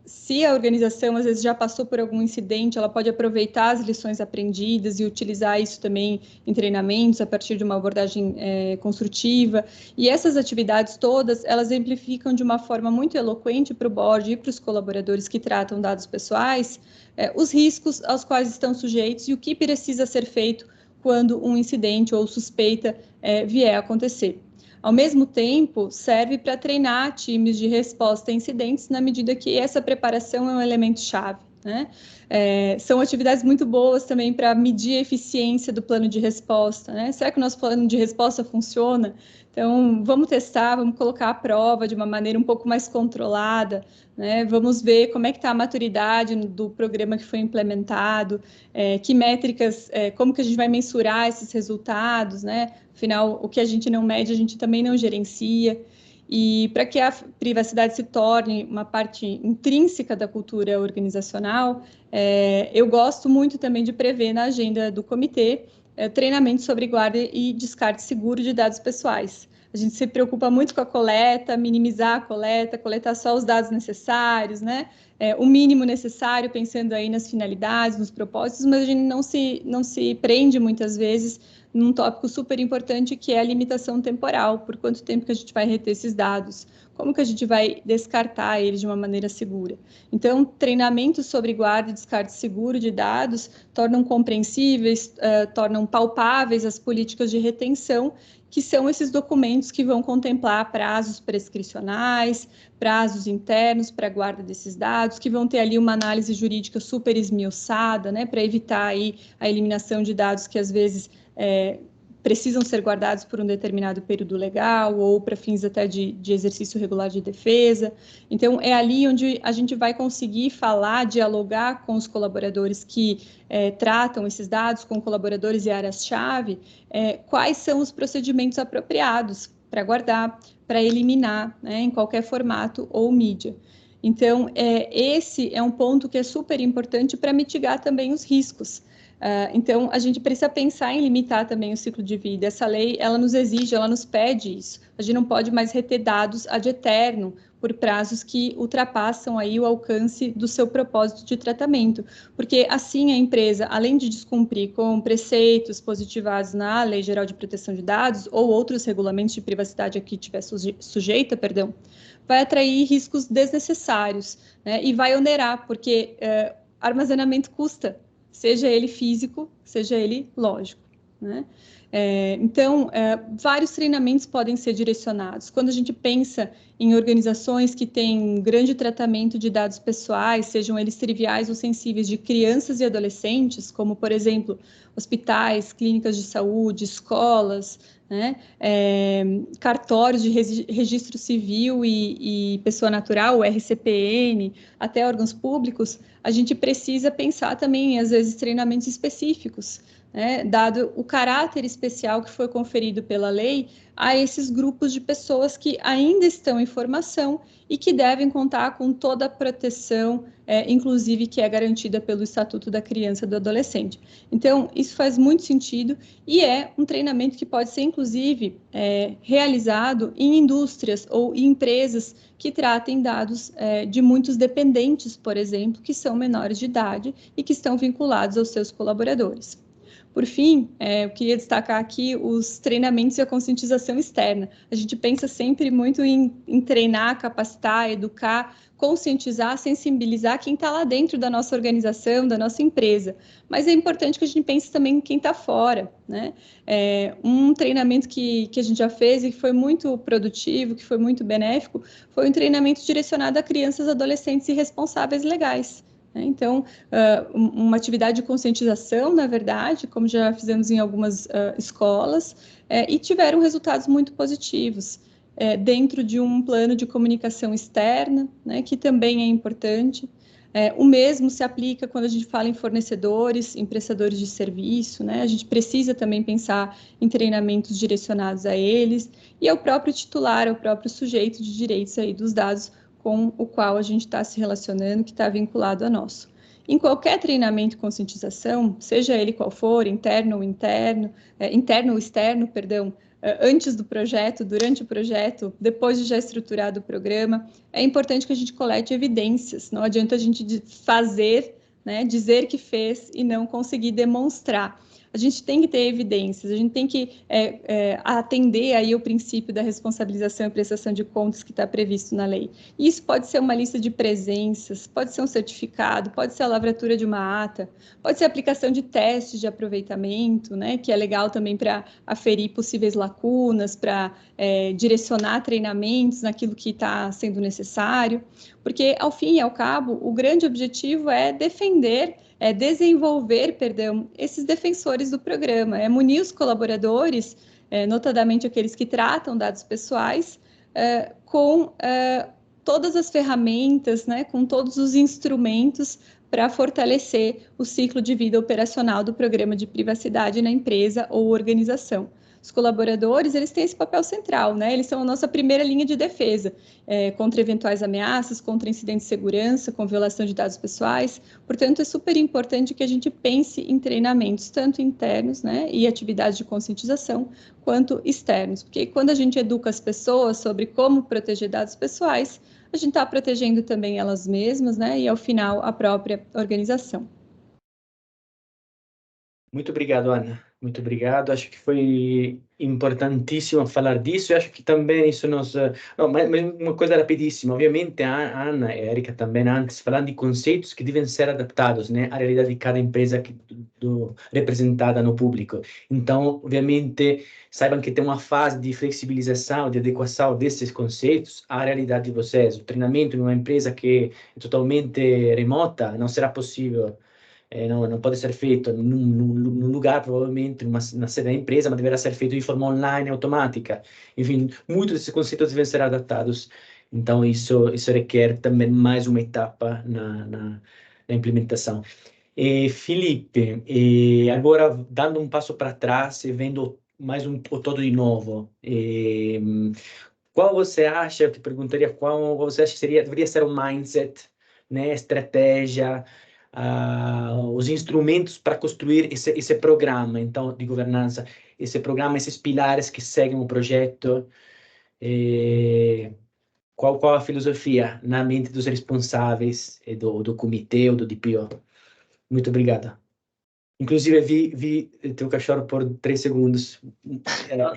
S3: se a organização, às vezes, já passou por algum incidente, ela pode aproveitar as lições aprendidas e utilizar isso também em treinamentos, a partir de uma abordagem construtiva. E essas atividades todas, elas exemplificam de uma forma muito eloquente para o board e para os colaboradores que tratam dados pessoais, os riscos aos quais estão sujeitos e o que precisa ser feito quando um incidente ou suspeita vier a acontecer. Ao mesmo tempo, serve para treinar times de resposta a incidentes, na medida que essa preparação é um elemento-chave, né? São atividades muito boas também para medir a eficiência do plano de resposta, né? Será que o nosso plano de resposta funciona? Então, vamos testar, vamos colocar à prova de uma maneira um pouco mais controlada, né? Vamos ver como é que está a maturidade do programa que foi implementado, que métricas, como que a gente vai mensurar esses resultados, né? Afinal, o que a gente não mede, a gente também não gerencia. E para que a privacidade se torne uma parte intrínseca da cultura organizacional, eu gosto muito também de prever na agenda do comitê treinamento sobre guarda e descarte seguro de dados pessoais. A gente se preocupa muito com a coleta, minimizar a coleta, coletar só os dados necessários, né? O mínimo necessário, pensando aí nas finalidades, nos propósitos, mas a gente não se prende muitas vezes num tópico super importante, que é a limitação temporal, por quanto tempo que a gente vai reter esses dados, como que a gente vai descartar ele de uma maneira segura? Então, treinamentos sobre guarda e descarte seguro de dados tornam compreensíveis, tornam palpáveis as políticas de retenção, que são esses documentos que vão contemplar prazos prescricionais, prazos internos para a guarda desses dados, que vão ter ali uma análise jurídica super esmiuçada, né, para evitar aí a eliminação de dados que às vezes precisam ser guardados por um determinado período legal ou para fins até de exercício regular de defesa. Então, é ali onde a gente vai conseguir falar, dialogar com os colaboradores que tratam esses dados, com colaboradores e áreas-chave, quais são os procedimentos apropriados para guardar, para eliminar, né, em qualquer formato ou mídia. Então, esse é um ponto que é super importante para mitigar também os riscos. Então, a gente precisa pensar em limitar também o ciclo de vida. Essa lei, ela nos exige, ela nos pede isso. A gente não pode mais reter dados ad eterno por prazos que ultrapassam aí o alcance do seu propósito de tratamento, porque assim a empresa, além de descumprir com preceitos positivados na Lei Geral de Proteção de Dados ou outros regulamentos de privacidade a que estiver sujeita, vai atrair riscos desnecessários, né? E vai onerar, porque armazenamento custa, seja ele físico, seja ele lógico, né? Então, vários treinamentos podem ser direcionados. Quando a gente pensa em organizações que têm grande tratamento de dados pessoais, sejam eles triviais ou sensíveis, de crianças e adolescentes, como, por exemplo, hospitais, clínicas de saúde, escolas, né? Cartórios de registro civil e pessoa natural, o RCPN, até órgãos públicos, a gente precisa pensar também, às vezes, treinamentos específicos, né, dado o caráter especial que foi conferido pela lei a esses grupos de pessoas que ainda estão em formação e que devem contar com toda a proteção, inclusive que é garantida pelo Estatuto da Criança e do Adolescente. Então, isso faz muito sentido e é um treinamento que pode ser, inclusive, realizado em indústrias ou em empresas que tratem dados de muitos dependentes, por exemplo, que são menores de idade e que estão vinculados aos seus colaboradores. Por fim, eu queria destacar aqui os treinamentos e a conscientização externa. A gente pensa sempre muito em treinar, capacitar, educar, conscientizar, sensibilizar quem está lá dentro da nossa organização, da nossa empresa. Mas é importante que a gente pense também em quem está fora, né? Um treinamento que a gente já fez e que foi muito produtivo, que foi muito benéfico, foi um treinamento direcionado a crianças, adolescentes e responsáveis legais. Então, uma atividade de conscientização, na verdade, como já fizemos em algumas escolas, e tiveram resultados muito positivos, dentro de um plano de comunicação externa, né, que também é importante. O mesmo se aplica quando a gente fala em fornecedores, em prestadores de serviço, né? A gente precisa também pensar em treinamentos direcionados a eles, e ao próprio titular, ao próprio sujeito de direitos aí dos dados, com o qual a gente está se relacionando, que está vinculado a nosso. Em qualquer treinamento de conscientização, seja ele qual for, interno ou externo, antes do projeto, durante o projeto, depois de já estruturado o programa, é importante que a gente colete evidências. Não adianta a gente fazer, né, dizer que fez e não conseguir demonstrar. A gente tem que ter evidências, a gente tem que atender aí o princípio da responsabilização e prestação de contas que está previsto na lei. Isso pode ser uma lista de presenças, pode ser um certificado, pode ser a lavratura de uma ata, pode ser a aplicação de testes de aproveitamento, né, que é legal também para aferir possíveis lacunas, para direcionar treinamentos naquilo que está sendo necessário, porque, ao fim e ao cabo, o grande objetivo é desenvolver, esses defensores do programa, munir os colaboradores, notadamente aqueles que tratam dados pessoais, com todas as ferramentas, né, com todos os instrumentos para fortalecer o ciclo de vida operacional do programa de privacidade na empresa ou organização. Os colaboradores, eles têm esse papel central, né? Eles são a nossa primeira linha de defesa contra eventuais ameaças, contra incidentes de segurança, com violação de dados pessoais. Portanto, é super importante que a gente pense em treinamentos, tanto internos, né, e atividades de conscientização, quanto externos. Porque quando a gente educa as pessoas sobre como proteger dados pessoais, a gente está protegendo também elas mesmas, né, e, ao final, a própria organização.
S1: Muito obrigado, Ana. Muito obrigado. Acho que foi importantíssimo falar disso. Eu acho que também isso nos... Não, mas uma coisa rapidíssima. Obviamente, a Ana e a Erika também antes falando de conceitos que devem ser adaptados, né, à realidade de cada empresa representada no público. Então, obviamente, saibam que tem uma fase de flexibilização, de adequação desses conceitos à realidade de vocês. O treinamento em uma empresa que é totalmente remota não será possível. Não pode ser feito num lugar, provavelmente, na sede da empresa, mas deverá ser feito de forma online, automática. Enfim, muitos desses conceitos devem ser adaptados. Então, isso requer também mais uma etapa na implementação. Felipe, agora, dando um passo para trás e vendo mais o todo de novo, qual você acha, eu te perguntaria, qual você acha que deveria ser o mindset, né, estratégia, os instrumentos para construir esse programa, então, de governança, esse programa, esses pilares que seguem o projeto, qual a filosofia na mente dos responsáveis e do comitê ou do DPO? Muito obrigado. Inclusive, vi teu cachorro por 3 segundos.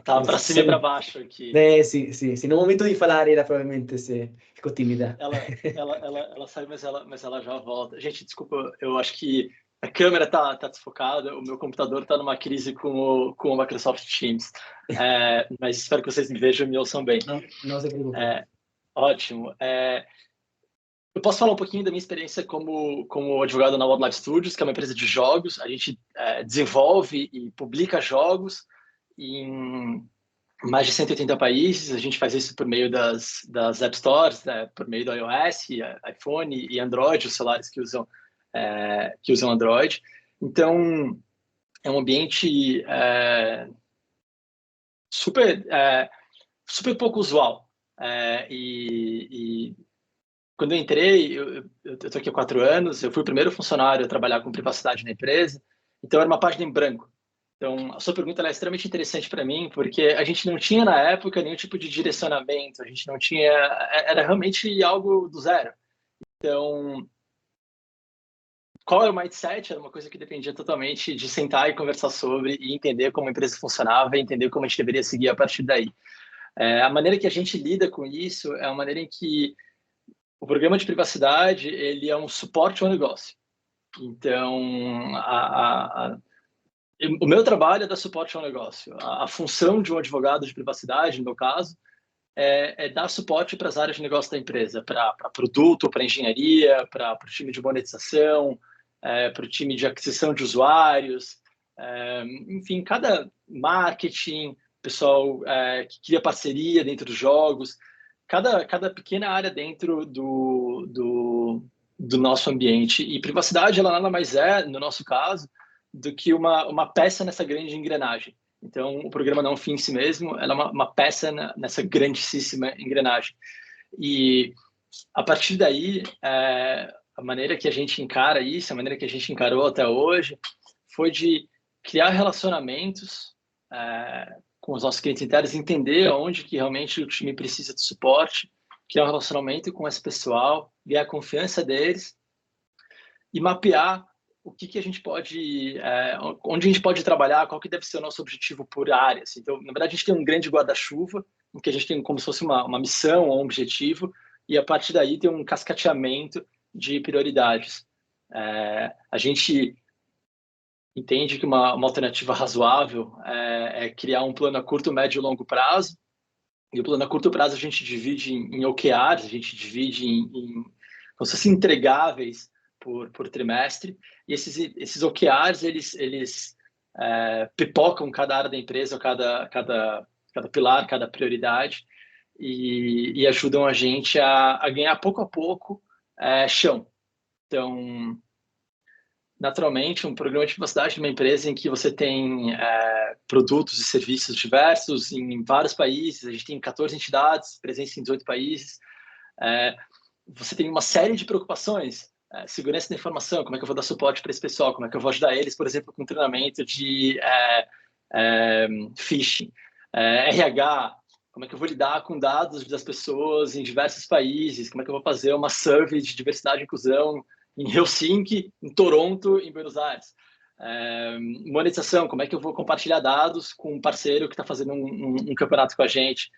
S4: Tá para cima e para baixo aqui.
S1: Sim. No momento de falar, ela provavelmente ficou tímida.
S4: Ela sai, mas ela já volta. Gente, desculpa, eu acho que a câmera tá desfocada, o meu computador tá numa crise com o Microsoft Teams. Mas espero que vocês me vejam e me ouçam bem.
S1: Não se preocupe.
S4: Ótimo. Eu posso falar um pouquinho da minha experiência como advogado na Wildlife Studios, que é uma empresa de jogos. A gente desenvolve e publica jogos em mais de 180 países. A gente faz isso por meio das App Stores, por meio do iOS, iPhone e Android, os celulares que usam Android. Então, é um ambiente super pouco usual. Quando eu entrei, eu estou aqui há 4 anos, eu fui o primeiro funcionário a trabalhar com privacidade na empresa, então era uma página em branco. Então, a sua pergunta é extremamente interessante para mim, porque a gente não tinha, na época, nenhum tipo de direcionamento, a gente não tinha... Era realmente algo do zero. Então, qual era o mindset? Era uma coisa que dependia totalmente de sentar e conversar sobre e entender como a empresa funcionava e entender como a gente deveria seguir a partir daí. A maneira que a gente lida com isso é uma maneira em que o programa de privacidade, ele é um suporte ao negócio. Então, o meu trabalho é dar suporte ao negócio. A função de um advogado de privacidade, no meu caso, é dar suporte para as áreas de negócio da empresa, para produto, para engenharia, para o time de monetização, para o time de aquisição de usuários, enfim, cada marketing, pessoal que cria parceria dentro dos jogos, cada pequena área dentro do nosso ambiente. E privacidade, ela nada mais é, no nosso caso, do que uma peça nessa grande engrenagem. Então, o programa não é um fim em si mesmo, ela é uma peça nessa grandíssima engrenagem. E, a partir daí, a maneira que a gente encara isso, a maneira que a gente encarou até hoje, foi de criar relacionamentos com os nossos clientes internos, entender onde que realmente o time precisa de suporte, criar um relacionamento com esse pessoal, ganhar a confiança deles e mapear o que a gente pode, onde a gente pode trabalhar, qual que deve ser o nosso objetivo por áreas. Então, na verdade, a gente tem um grande guarda-chuva, em que a gente tem como se fosse uma missão ou um objetivo, e a partir daí tem um cascateamento de prioridades. A gente entende que uma alternativa razoável é criar um plano a curto, médio e longo prazo. E o plano a curto prazo a gente divide em OKRs, a gente divide como se fossem entregáveis por trimestre. E esses OKRs, eles pipocam cada área da empresa, cada pilar, cada prioridade, e ajudam a gente a ganhar pouco a pouco chão. Então, naturalmente, um programa de privacidade de uma empresa em que você tem produtos e serviços diversos em vários países, a gente tem 14 entidades, presença em 18 países, você tem uma série de preocupações, segurança da informação, como é que eu vou dar suporte para esse pessoal, como é que eu vou ajudar eles, por exemplo, com treinamento de phishing, RH, como é que eu vou lidar com dados das pessoas em diversos países, como é que eu vou fazer uma survey de diversidade e inclusão em Helsinki, em Toronto, em Buenos Aires. Monetização, como é que eu vou compartilhar dados com um parceiro que está fazendo um campeonato com a gente.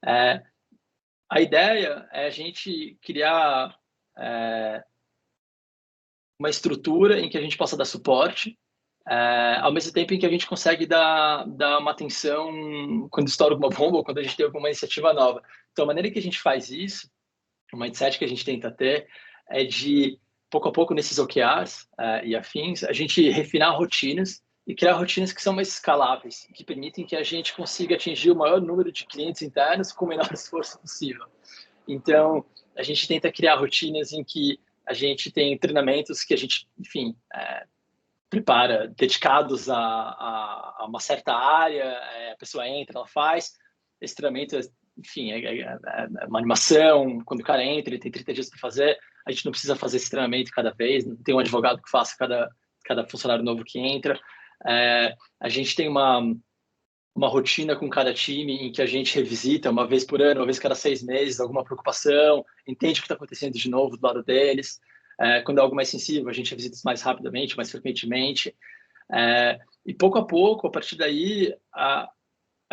S4: A ideia é a gente criar uma estrutura em que a gente possa dar suporte, ao mesmo tempo em que a gente consegue dar uma atenção quando estoura alguma bomba ou quando a gente tem alguma iniciativa nova. Então, a maneira que a gente faz isso, o mindset que a gente tenta ter, é de, pouco a pouco, nesses OKRs e afins, a gente refinar rotinas e criar rotinas que são mais escaláveis, que permitem que a gente consiga atingir o maior número de clientes internos com o menor esforço possível. Então, a gente tenta criar rotinas em que a gente tem treinamentos que a gente, enfim, prepara dedicados a uma certa área, a pessoa entra, ela faz. Esse treinamento, enfim, é uma animação, quando o cara entra, ele tem 30 dias para fazer, a gente não precisa fazer esse treinamento cada vez, não tem um advogado que faça cada funcionário novo que entra. A gente tem uma rotina com cada time em que a gente revisita uma vez por ano, uma vez cada 6 meses, alguma preocupação, entende o que está acontecendo de novo do lado deles. Quando é algo mais sensível, a gente revisita mais rapidamente, mais frequentemente. E pouco a pouco, a partir daí, a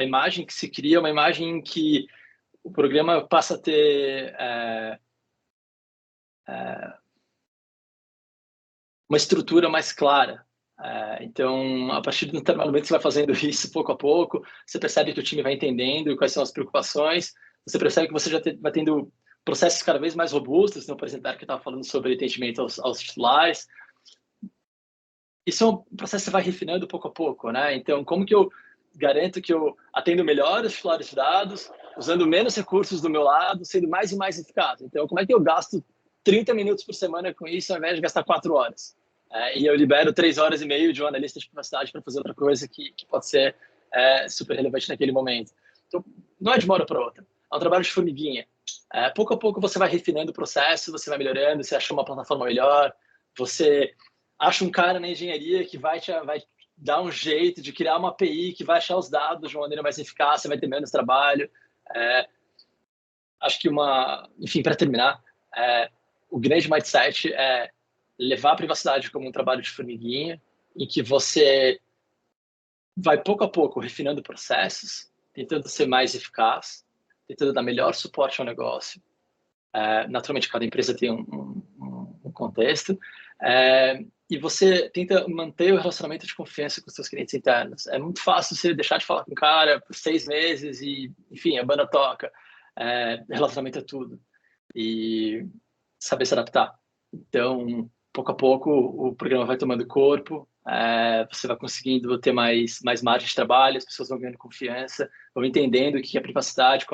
S4: imagem que se cria é uma imagem em que o programa passa a ter uma estrutura mais clara. Então, a partir do momento que você vai fazendo isso pouco a pouco, você percebe que o time vai entendendo quais são as preocupações, você percebe que você já vai tendo processos cada vez mais robustos, no apresentário que estava falando sobre atendimento aos titulares. Isso é um processo que você vai refinando pouco a pouco, né? Então, como que eu garanto que eu atendo melhor os titulares de dados, usando menos recursos do meu lado, sendo mais e mais eficaz? Então, como é que eu gasto 30 minutos por semana com isso, ao invés de gastar 4 horas? E eu libero 3 horas e meia de um analista de privacidade para fazer outra coisa que pode ser super relevante naquele momento. Então, não é de uma hora para outra. É um trabalho de formiguinha. Pouco a pouco você vai refinando o processo, você vai melhorando, você acha uma plataforma melhor, você acha um cara na engenharia que vai dar um jeito de criar uma API que vai achar os dados de uma maneira mais eficaz, você vai ter menos trabalho. Acho que enfim, para terminar, o grande mindset é levar a privacidade como um trabalho de formiguinha, em que você vai pouco a pouco refinando processos, tentando ser mais eficaz, tentando dar melhor suporte ao negócio. Naturalmente, cada empresa tem um contexto. E você tenta manter o relacionamento de confiança com os seus clientes internos. É muito fácil você deixar de falar com o cara por 6 meses e, enfim, a banda toca. Relacionamento é tudo. E saber se adaptar. Então, pouco a pouco, o programa vai tomando corpo, você vai conseguindo ter mais margem de trabalho, as pessoas vão ganhando confiança, vão entendendo o que é privacidade,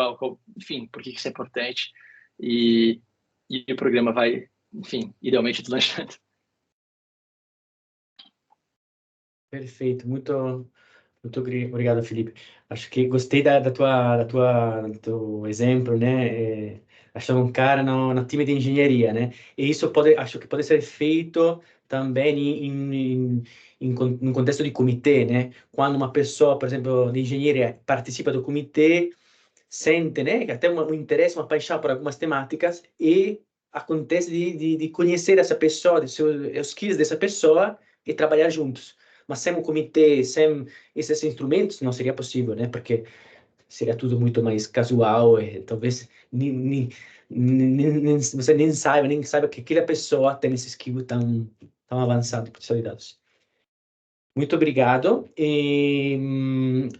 S4: enfim, por que isso é importante, e o programa vai, enfim, idealmente deslanchando.
S1: Perfeito, muito obrigado, Felipe. Acho que gostei do teu exemplo, né? Achar um cara no time de engenharia, né? E isso acho que pode ser feito também em contexto de comitê, né? Quando uma pessoa, por exemplo, de engenharia participa do comitê, sente, né? Que até um interesse, uma paixão por algumas temáticas e acontece de conhecer essa pessoa, os skills dessa pessoa e trabalhar juntos. Mas sem um comitê, sem esses instrumentos, não seria possível, né? Porque seria tudo muito mais casual e talvez você nem saiba que aquela pessoa tem esse skill tão avançado de proteção de dados. Muito obrigado.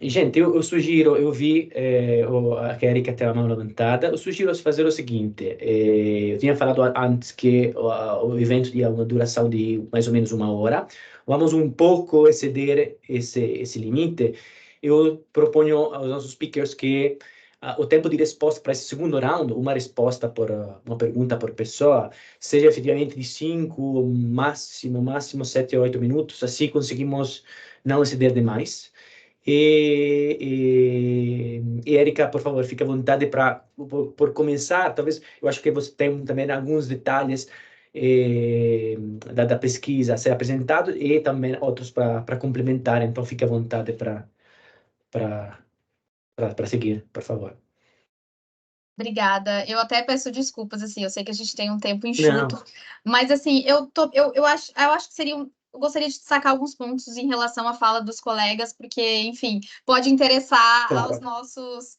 S1: Gente, eu sugiro, eu vi a Erika tem a mão levantada, eu sugiro fazer o seguinte, eu tinha falado antes que o evento tinha uma duração de mais ou menos 1 hora, vamos um pouco exceder esse limite. Eu proponho aos nossos speakers que o tempo de resposta para esse segundo round, uma resposta uma pergunta por pessoa, seja efetivamente de 5, máximo 7 ou 8 minutos, assim conseguimos não exceder demais. Erika, por favor, fique à vontade por começar. Talvez, eu acho que você tem também alguns detalhes da pesquisa a ser apresentado e também outros para complementar, então fique à vontade para seguir, por favor.
S2: Obrigada. Eu até peço desculpas, assim, eu sei que a gente tem um tempo
S1: Não.
S2: enxuto, mas assim, eu acho que seria eu gostaria de destacar alguns pontos em relação à fala dos colegas, porque, enfim, pode interessar aos nossos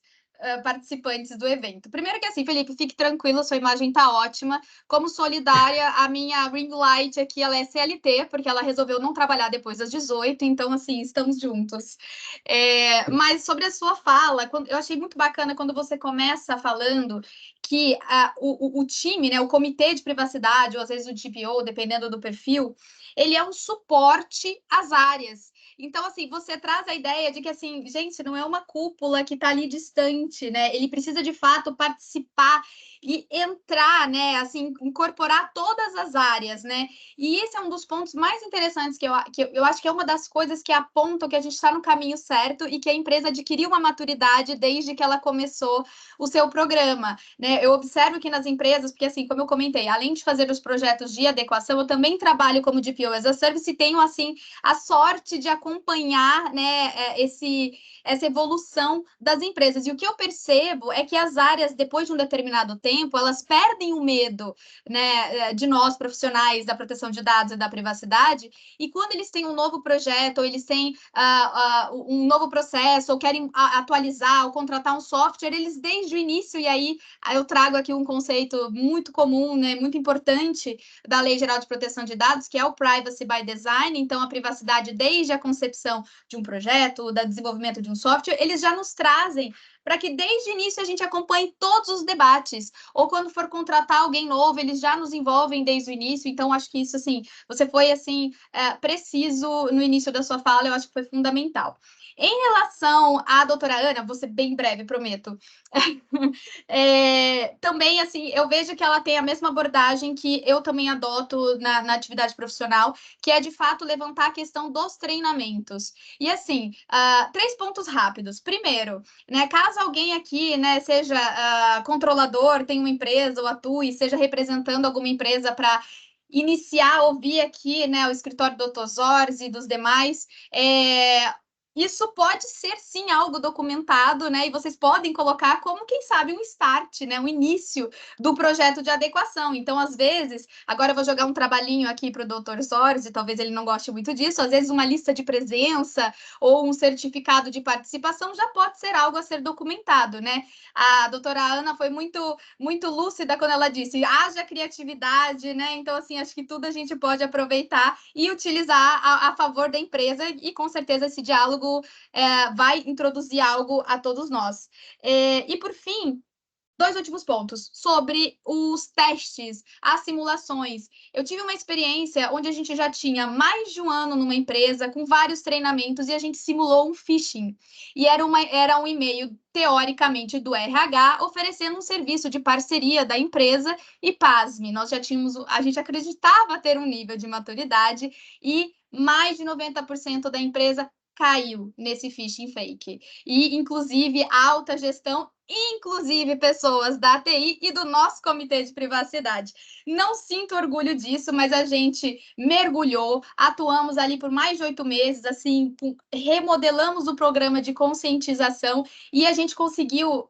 S2: participantes do evento. Primeiro que assim, Felipe, fique tranquilo, sua imagem tá ótima. Como solidária, a minha ring light aqui, ela é CLT, porque ela resolveu não trabalhar depois das 18, então, assim, estamos juntos. Mas sobre a sua fala, eu achei muito bacana quando você começa falando que o time, né, o comitê de privacidade, ou às vezes o DPO, dependendo do perfil, ele é um suporte às áreas. Então, assim, você traz a ideia de que, assim, gente, não é uma cúpula que está ali distante, né? Ele precisa, de fato, participar e entrar, né? Assim, incorporar todas as áreas, né? E esse é um dos pontos mais interessantes que eu acho que é uma das coisas que apontam que a gente está no caminho certo e que a empresa adquiriu uma maturidade desde que ela começou o seu programa, né? Eu observo que nas empresas, porque, assim, como eu comentei, além de fazer os projetos de adequação, eu também trabalho como DPO as a Service e tenho, assim, a sorte de acompanhar, né, essa evolução das empresas. E o que eu percebo é que as áreas, depois de um determinado tempo, elas perdem o medo, né, de nós, profissionais da proteção de dados e da privacidade, e quando eles têm um novo projeto, ou eles têm um novo processo, ou querem atualizar, ou contratar um software, eles desde o início, e aí eu trago aqui um conceito muito comum, né, muito importante da Lei Geral de Proteção de Dados, que é o Privacy by Design. Então, a privacidade desde a concepção de um projeto, do desenvolvimento de um software, eles já nos trazem para que desde o início a gente acompanhe todos os debates, ou quando for contratar alguém novo, eles já nos envolvem desde o início. Então, acho que isso, assim, você foi, assim, preciso no início da sua fala, eu acho que foi fundamental. Em relação à doutora Ana, vou ser bem breve, prometo. Também, assim, eu vejo que ela tem a mesma abordagem que eu também adoto na atividade profissional, que é, de fato, levantar a questão dos treinamentos. E, assim, 3 pontos rápidos. Primeiro, né, caso alguém aqui, né, seja controlador, tenha uma empresa ou atue, seja representando alguma empresa para iniciar, ouvir aqui, né, o escritório do Dr. Zorzi e dos demais, isso pode ser, sim, algo documentado, né? E vocês podem colocar como, quem sabe, um start, né? Um início do projeto de adequação. Então, às vezes, agora eu vou jogar um trabalhinho aqui para o Dr. Soares, e talvez ele não goste muito disso, às vezes uma lista de presença ou um certificado de participação já pode ser algo a ser documentado, né? A doutora Ana foi muito, muito lúcida quando ela disse, haja criatividade, né? Então, assim, acho que tudo a gente pode aproveitar e utilizar a favor da empresa, e com certeza esse diálogo vai introduzir algo a todos nós. E, por fim, 2 últimos pontos sobre os testes, as simulações. Eu tive uma experiência onde a gente já tinha mais de um ano numa empresa com vários treinamentos e a gente simulou um phishing. E era um e-mail, teoricamente, do RH, oferecendo um serviço de parceria da empresa e, pasme, a gente acreditava ter um nível de maturidade e mais de 90% da empresa caiu nesse phishing fake. E, inclusive, a alta gestão, inclusive pessoas da TI e do nosso comitê de privacidade. Não sinto orgulho disso, mas a gente mergulhou, atuamos ali por mais de 8 meses, assim, remodelamos o programa de conscientização e a gente conseguiu,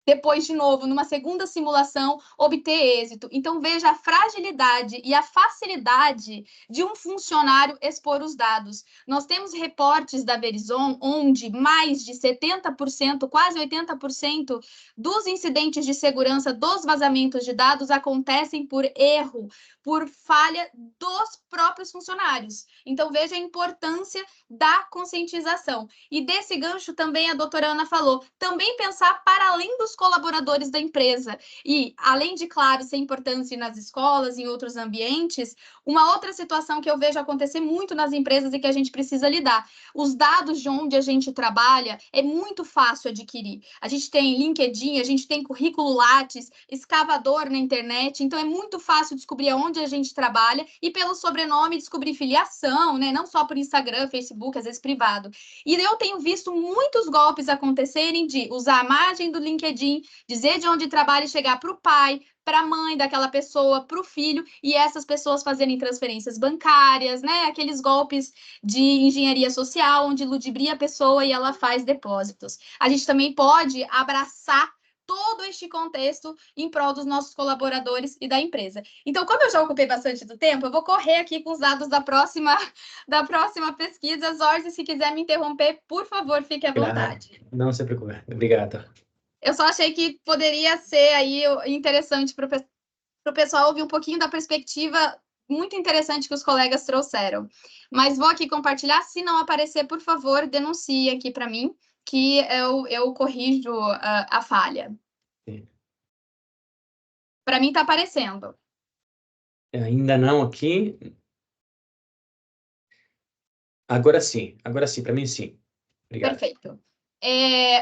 S2: depois, de novo, numa segunda simulação, obter êxito. Então, veja a fragilidade e a facilidade de um funcionário expor os dados. Nós temos reportes da Verizon, onde mais de 70%, quase 80% dos incidentes de segurança dos vazamentos de dados acontecem por erro, por falha dos próprios funcionários. Então, veja a importância da conscientização. E desse gancho também a doutora Ana falou, também pensar para além dos colaboradores da empresa. E, além de, claro, ser importância nas escolas, em outros ambientes, uma outra situação que eu vejo acontecer muito nas empresas e que a gente precisa lidar. Os dados de onde a gente trabalha é muito fácil adquirir. A gente tem LinkedIn, a gente tem currículo Lattes, escavador na internet, então é muito fácil descobrir onde a gente trabalha e pelo sobrenome descobrir filiação, né? Não só por Instagram, Facebook, às vezes privado. E eu tenho visto muitos golpes acontecerem de usar a margem do LinkedIn, dizer de onde trabalha e chegar para o pai, para a mãe daquela pessoa, para o filho, e essas pessoas fazerem transferências bancárias, né? Aqueles golpes de engenharia social, onde ludibria a pessoa e ela faz depósitos. A gente também pode abraçar todo este contexto em prol dos nossos colaboradores e da empresa. Então, como eu já ocupei bastante do tempo, eu vou correr aqui com os dados da próxima pesquisa. Zorzi, se quiser me interromper, por favor, fique à vontade.
S1: Não se preocupe. Obrigado.
S2: Eu só achei que poderia ser aí interessante para o pessoal ouvir um pouquinho da perspectiva muito interessante que os colegas trouxeram. Mas vou aqui compartilhar. Se não aparecer, por favor, denuncie aqui para mim, que eu corrijo a falha. Para mim está aparecendo.
S1: Ainda não aqui. Agora sim, para mim sim. Obrigado.
S2: Perfeito.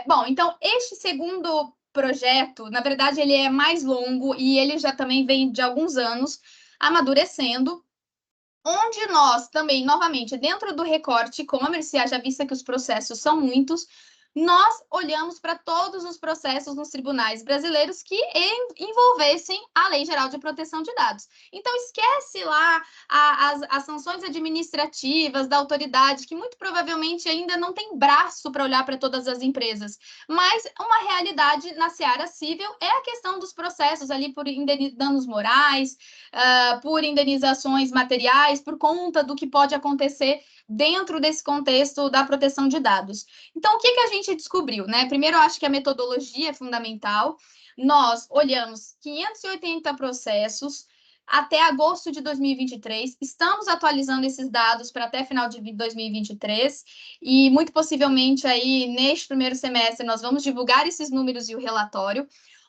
S2: Bom, então, este segundo projeto, na verdade, ele é mais longo e ele já também vem de alguns anos amadurecendo, onde nós também, novamente, dentro do recorte e-commerce, haja vista que os processos são muitos, nós olhamos para todos os processos nos tribunais brasileiros que envolvessem a Lei Geral de Proteção de Dados. Então, esquece lá as sanções administrativas da autoridade, que muito provavelmente ainda não tem braço para olhar para todas as empresas. Mas uma realidade na seara civil é a questão dos processos ali por danos morais, por indenizações materiais, por conta do que pode acontecer dentro desse contexto da proteção de dados. Então, o que a gente descobriu, né? Primeiro, eu acho que a metodologia é fundamental. Nós olhamos 580 processos até agosto de 2023. Estamos atualizando esses dados para até final de 2023 e, muito possivelmente, aí, neste primeiro semestre, nós vamos divulgar esses números e o relatório,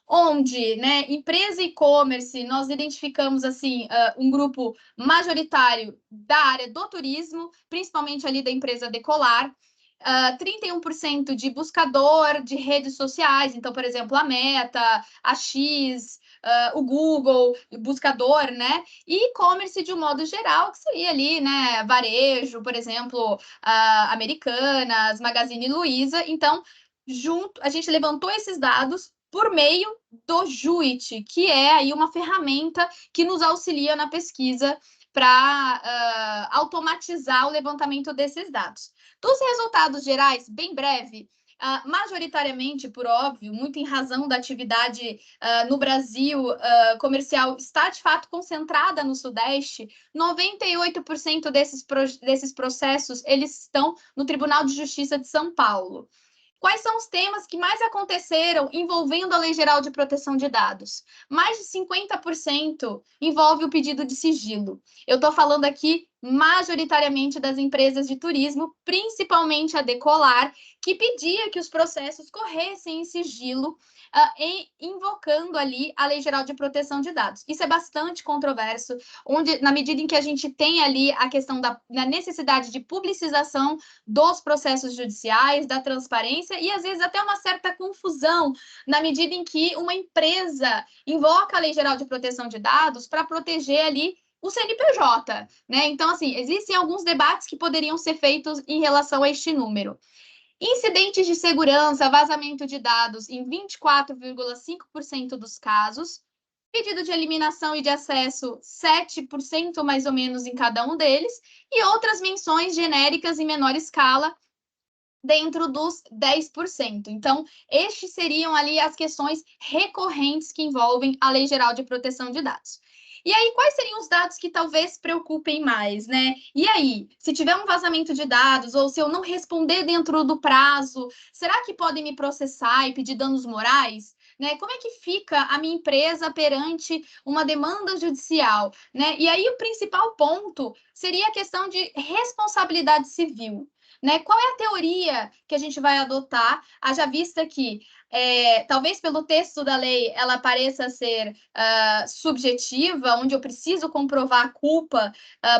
S2: onde, né, empresa e-commerce, nós identificamos, assim, um grupo majoritário da área do turismo, principalmente ali da empresa Decolar, 31% de buscador de redes sociais, então, por exemplo, a Meta, a X, o Google, o buscador, né? E e-commerce de um modo geral, que seria ali, né? Varejo, por exemplo, Americanas, Magazine Luiza. Então, a gente levantou esses dados por meio do JUIT, que é aí uma ferramenta que nos auxilia na pesquisa para automatizar o levantamento desses dados. Dos resultados gerais, bem breve, majoritariamente, por óbvio, muito em razão da atividade no Brasil comercial está, de fato, concentrada no Sudeste, 98% desses processos eles estão no Tribunal de Justiça de São Paulo. Quais são os temas que mais aconteceram envolvendo a Lei Geral de Proteção de Dados? Mais de 50% envolve o pedido de sigilo. Eu estou falando aqui majoritariamente das empresas de turismo, principalmente a Decolar, que pedia que os processos corressem em sigilo, invocando ali a Lei Geral de Proteção de Dados. Isso é bastante controverso, onde, na medida em que a gente tem ali a questão da necessidade de publicização dos processos judiciais, da transparência e, às vezes, até uma certa confusão, na medida em que uma empresa invoca a Lei Geral de Proteção de Dados para proteger ali o CNPJ, né? Então, assim, existem alguns debates que poderiam ser feitos em relação a este número. Incidentes de segurança, vazamento de dados em 24,5% dos casos, pedido de eliminação e de acesso 7% mais ou menos em cada um deles, e outras menções genéricas em menor escala, dentro dos 10%. Então, estes seriam ali as questões recorrentes que envolvem a Lei Geral de Proteção de Dados. E aí, quais seriam os dados que talvez preocupem mais, né? E aí, se tiver um vazamento de dados, ou se eu não responder dentro do prazo, será que podem me processar e pedir danos morais? Né? Como é que fica a minha empresa perante uma demanda judicial? Né? E aí, o principal ponto seria a questão de responsabilidade civil. Né? Qual é a teoria que a gente vai adotar, haja vista que, talvez pelo texto da lei, ela pareça ser subjetiva, onde eu preciso comprovar a culpa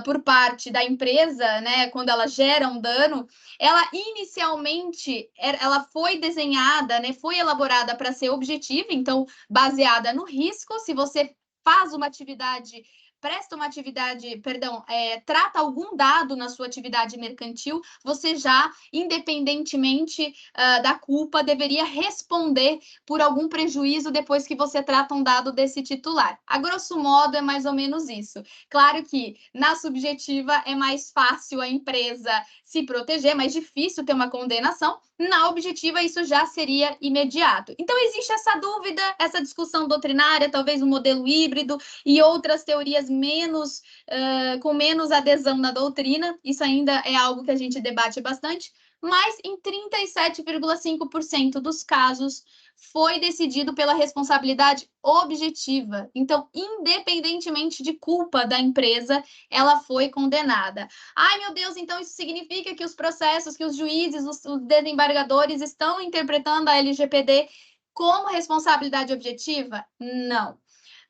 S2: por parte da empresa, né, quando ela gera um dano, ela inicialmente ela foi desenhada, né, foi elaborada para ser objetiva, então baseada no risco. Se você faz uma atividade presta uma atividade, trata algum dado na sua atividade mercantil, você já, independentemente da culpa, deveria responder por algum prejuízo depois que você trata um dado desse titular. A grosso modo, é mais ou menos isso. Claro que, na subjetiva, é mais fácil a empresa se proteger, é mais difícil ter uma condenação. Na objetiva, isso já seria imediato. Então, existe essa dúvida, essa discussão doutrinária, talvez um modelo híbrido e outras teorias com menos adesão na doutrina. Isso ainda é algo que a gente debate bastante, mas em 37,5% dos casos foi decidido pela responsabilidade objetiva. Então, independentemente de culpa da empresa, ela foi condenada. Ai, meu Deus, então isso significa que os processos, que os juízes, os desembargadores estão interpretando a LGPD como responsabilidade objetiva? Não.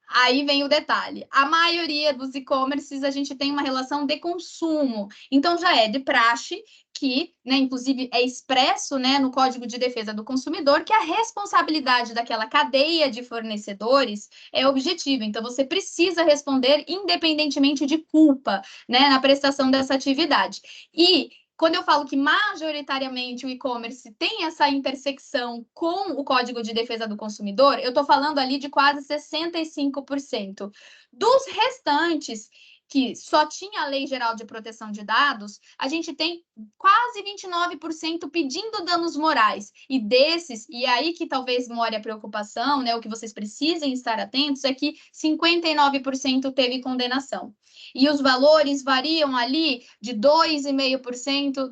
S2: Aí vem o detalhe. A maioria dos e-commerces, a gente tem uma relação de consumo. Então, já é de praxe que, né, inclusive é expresso, né, no Código de Defesa do Consumidor, que a responsabilidade daquela cadeia de fornecedores é objetiva. Então, você precisa responder independentemente de culpa, né, na prestação dessa atividade. E quando eu falo que majoritariamente o e-commerce tem essa intersecção com o Código de Defesa do Consumidor, eu estou falando ali de quase 65%. Dos restantes, que só tinha a Lei Geral de Proteção de Dados, a gente tem quase 29% pedindo danos morais. E desses, e aí que talvez more a preocupação, né, o que vocês precisem estar atentos, é que 59% teve condenação. E os valores variam ali de 2,5%,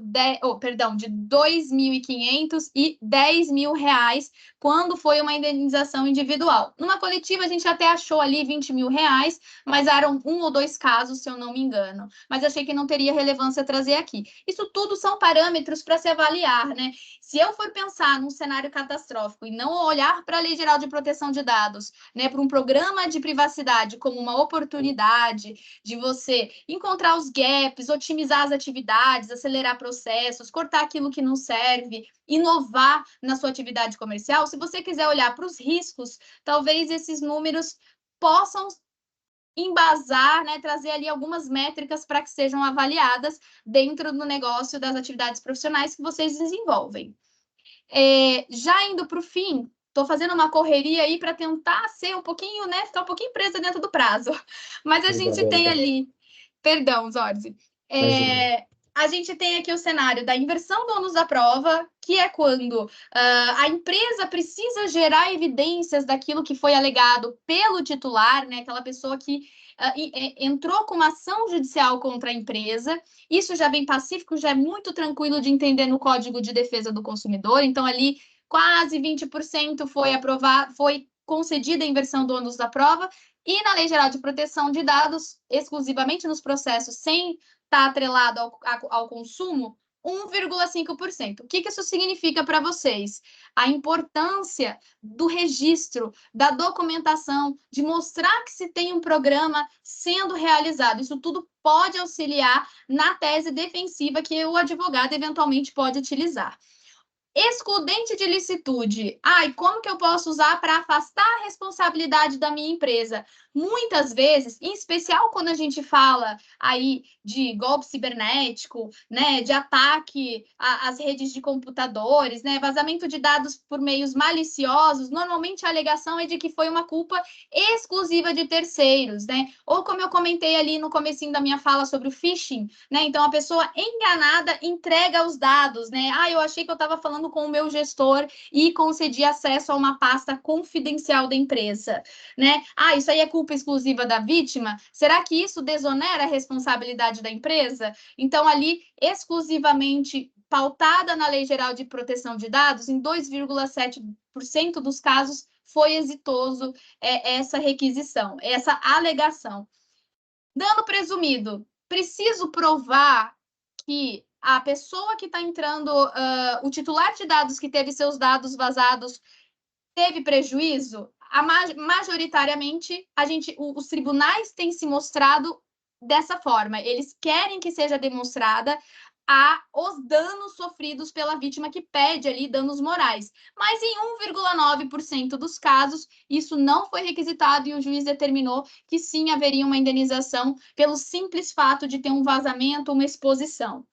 S2: de 2.500 e 10 mil reais, quando foi uma indenização individual. Numa coletiva, a gente até achou ali 20 mil reais, mas eram 1 ou 2 casos, se eu não me engano. Mas achei que não teria relevância trazer aqui. Isso tudo são parâmetros para se avaliar, né? Se eu for pensar num cenário catastrófico e não olhar para a Lei Geral de Proteção de Dados, né, para um programa de privacidade como uma oportunidade de você encontrar os gaps, otimizar as atividades, acelerar processos, cortar aquilo que não serve, inovar na sua atividade comercial, se você quiser olhar para os riscos, talvez esses números possam embasar, né, trazer ali algumas métricas para que sejam avaliadas dentro do negócio das atividades profissionais que vocês desenvolvem. Já indo para o fim, estou fazendo uma correria aí para tentar ser um pouquinho, né, ficar um pouquinho presa dentro do prazo, mas a gente tem ali, perdão, Zorzi, a gente tem aqui o cenário da inversão do ônus da prova, que é quando a empresa precisa gerar evidências daquilo que foi alegado pelo titular, né, aquela pessoa que entrou com uma ação judicial contra a empresa. Isso já é bem pacífico, já é muito tranquilo de entender no Código de Defesa do Consumidor. Então, ali, quase 20% foi concedida a inversão do ônus da prova. E na Lei Geral de Proteção de Dados, exclusivamente nos processos sem estar atrelado ao consumo, 1,5%. O que isso significa para vocês? A importância do registro, da documentação, de mostrar que se tem um programa sendo realizado. Isso tudo pode auxiliar na tese defensiva que o advogado eventualmente pode utilizar. Excludente de licitude. Como que eu posso usar para afastar a responsabilidade da minha empresa? Muitas vezes, em especial quando a gente fala aí de golpe cibernético, né, de ataque às redes de computadores, né, vazamento de dados por meios maliciosos, normalmente a alegação é de que foi uma culpa exclusiva de terceiros, né? Ou como eu comentei ali no comecinho da minha fala sobre o phishing, né? Então a pessoa enganada entrega os dados, né? Eu achei que eu estava falando com o meu gestor e concedi acesso a uma pasta confidencial da empresa, né? Isso aí é culpa exclusiva da vítima? Será que isso desonera a responsabilidade da empresa? Então, ali, exclusivamente pautada na Lei Geral de Proteção de Dados, em 2,7% dos casos foi exitoso essa requisição, essa alegação. Dano presumido. Preciso provar que a pessoa que está entrando, o titular de dados que teve seus dados vazados, teve prejuízo? Majoritariamente, os tribunais têm se mostrado dessa forma. Eles querem que seja demonstrada aos danos sofridos pela vítima que pede ali danos morais. Mas em 1,9% dos casos, isso não foi requisitado e o juiz determinou que sim haveria uma indenização pelo simples fato de ter um vazamento, uma exposição.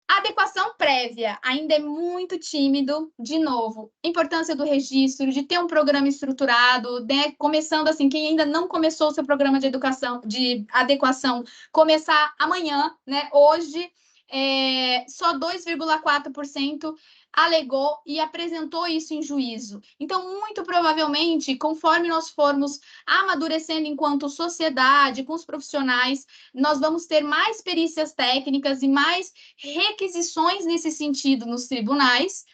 S2: A adequação prévia ainda é muito tímido, de novo, importância do registro, de ter um programa estruturado, né? Começando assim, quem ainda não começou o seu programa de educação, de adequação, começar amanhã, né? Hoje, só 2,4% alegou e apresentou isso em juízo. Então, muito provavelmente, conforme nós formos amadurecendo enquanto sociedade, com os profissionais, nós vamos ter mais perícias técnicas e mais requisições nesse sentido nos tribunais.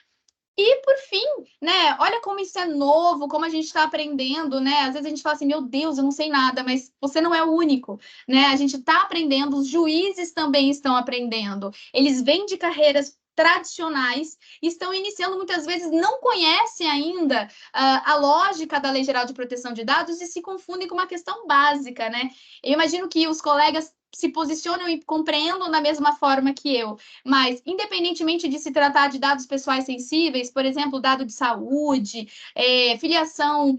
S2: E, por fim, né, olha como isso é novo, como a gente está aprendendo, né? Às vezes a gente fala assim, meu Deus, eu não sei nada, mas você não é o único, né? A gente está aprendendo, os juízes também estão aprendendo. Eles vêm de carreiras tradicionais, estão iniciando, muitas vezes não conhecem ainda a lógica da Lei Geral de Proteção de Dados e se confundem com uma questão básica, né? Eu imagino que os colegas se posicionam e compreendam da mesma forma que eu, mas independentemente de se tratar de dados pessoais sensíveis, por exemplo, dado de saúde, filiação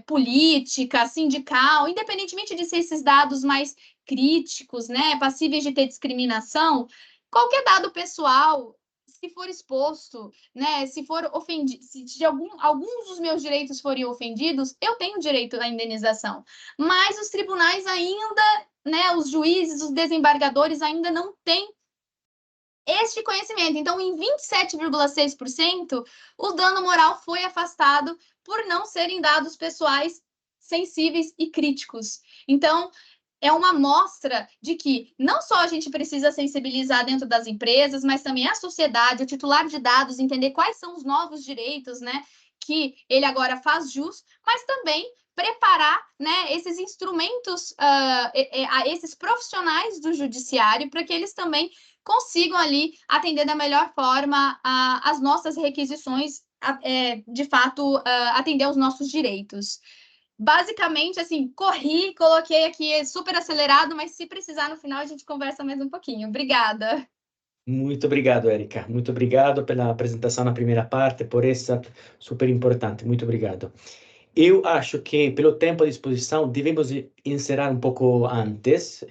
S2: política, sindical, independentemente de ser esses dados mais críticos, né, passíveis de ter discriminação, qualquer dado pessoal, se for exposto, né, se for ofendido, se alguns dos meus direitos forem ofendidos, eu tenho direito à indenização. Mas os tribunais ainda, né, os juízes, os desembargadores ainda não têm este conhecimento. Então, em 27,6%, o dano moral foi afastado por não serem dados pessoais sensíveis e críticos. Então, é uma amostra de que não só a gente precisa sensibilizar dentro das empresas, mas também a sociedade, o titular de dados, entender quais são os novos direitos, né, que ele agora faz jus, mas também preparar, né, esses instrumentos, esses profissionais do judiciário, para que eles também consigam ali atender da melhor forma as nossas requisições, de fato, atender aos nossos direitos. Basicamente, assim, coloquei aqui super acelerado, mas se precisar, no final a gente conversa mais um pouquinho. Obrigada.
S1: Muito obrigado, Érica. Muito obrigado pela apresentação na primeira parte, por essa super importante. Muito obrigado. Eu acho que, pelo tempo à disposição, devemos encerrar um pouco antes.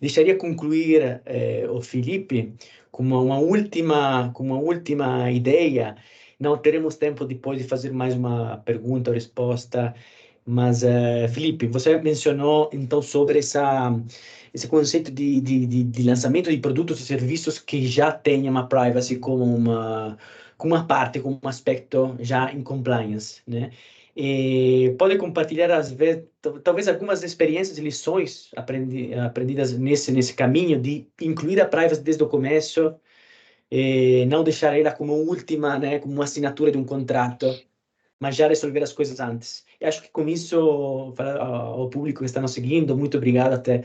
S1: Deixaria concluir o Felipe com uma última ideia. Não teremos tempo depois de fazer mais uma pergunta ou resposta. Mas, Felipe, você mencionou, então, sobre esse conceito de lançamento de produtos e serviços que já tenham uma privacy como uma parte, como um aspecto já em compliance, né? E pode compartilhar, às vezes, talvez algumas experiências e lições aprendidas nesse caminho de incluir a privacy desde o começo e não deixar ela como última, né, como uma assinatura de um contrato, mas já resolver as coisas antes. E acho que com isso, ao público que está nos seguindo, muito obrigado, até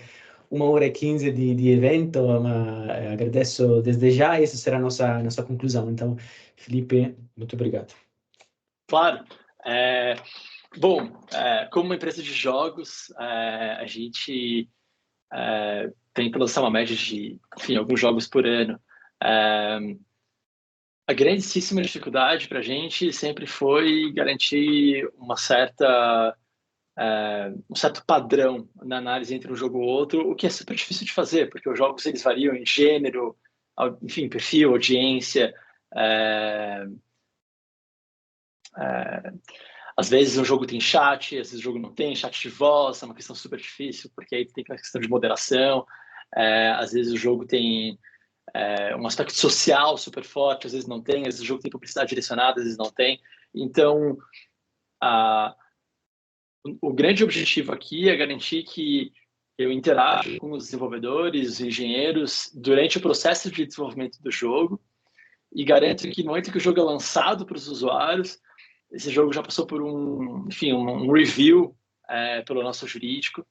S1: 1h15 de evento, mas agradeço desde já, e essa será a nossa conclusão. Então, Felipe, muito obrigado.
S4: Claro. Como uma empresa de jogos, a gente tenta lançar uma média de, enfim, alguns jogos por ano. A grandíssima dificuldade para a gente sempre foi garantir um certo padrão na análise entre um jogo e outro, o que é super difícil de fazer, porque os jogos eles variam em gênero, enfim, perfil, audiência. Às vezes um jogo tem chat, às vezes o jogo não tem, chat de voz, é uma questão super difícil, porque aí tem uma questão de moderação. Às vezes o jogo tem um aspecto social super forte, às vezes não tem, às vezes o jogo tem publicidade direcionada, às vezes não tem. Então, o grande objetivo aqui é garantir que eu interajo com os desenvolvedores, os engenheiros, durante o processo de desenvolvimento do jogo, e garanto que no momento que o jogo é lançado para os usuários, esse jogo já passou por um review pelo nosso jurídico,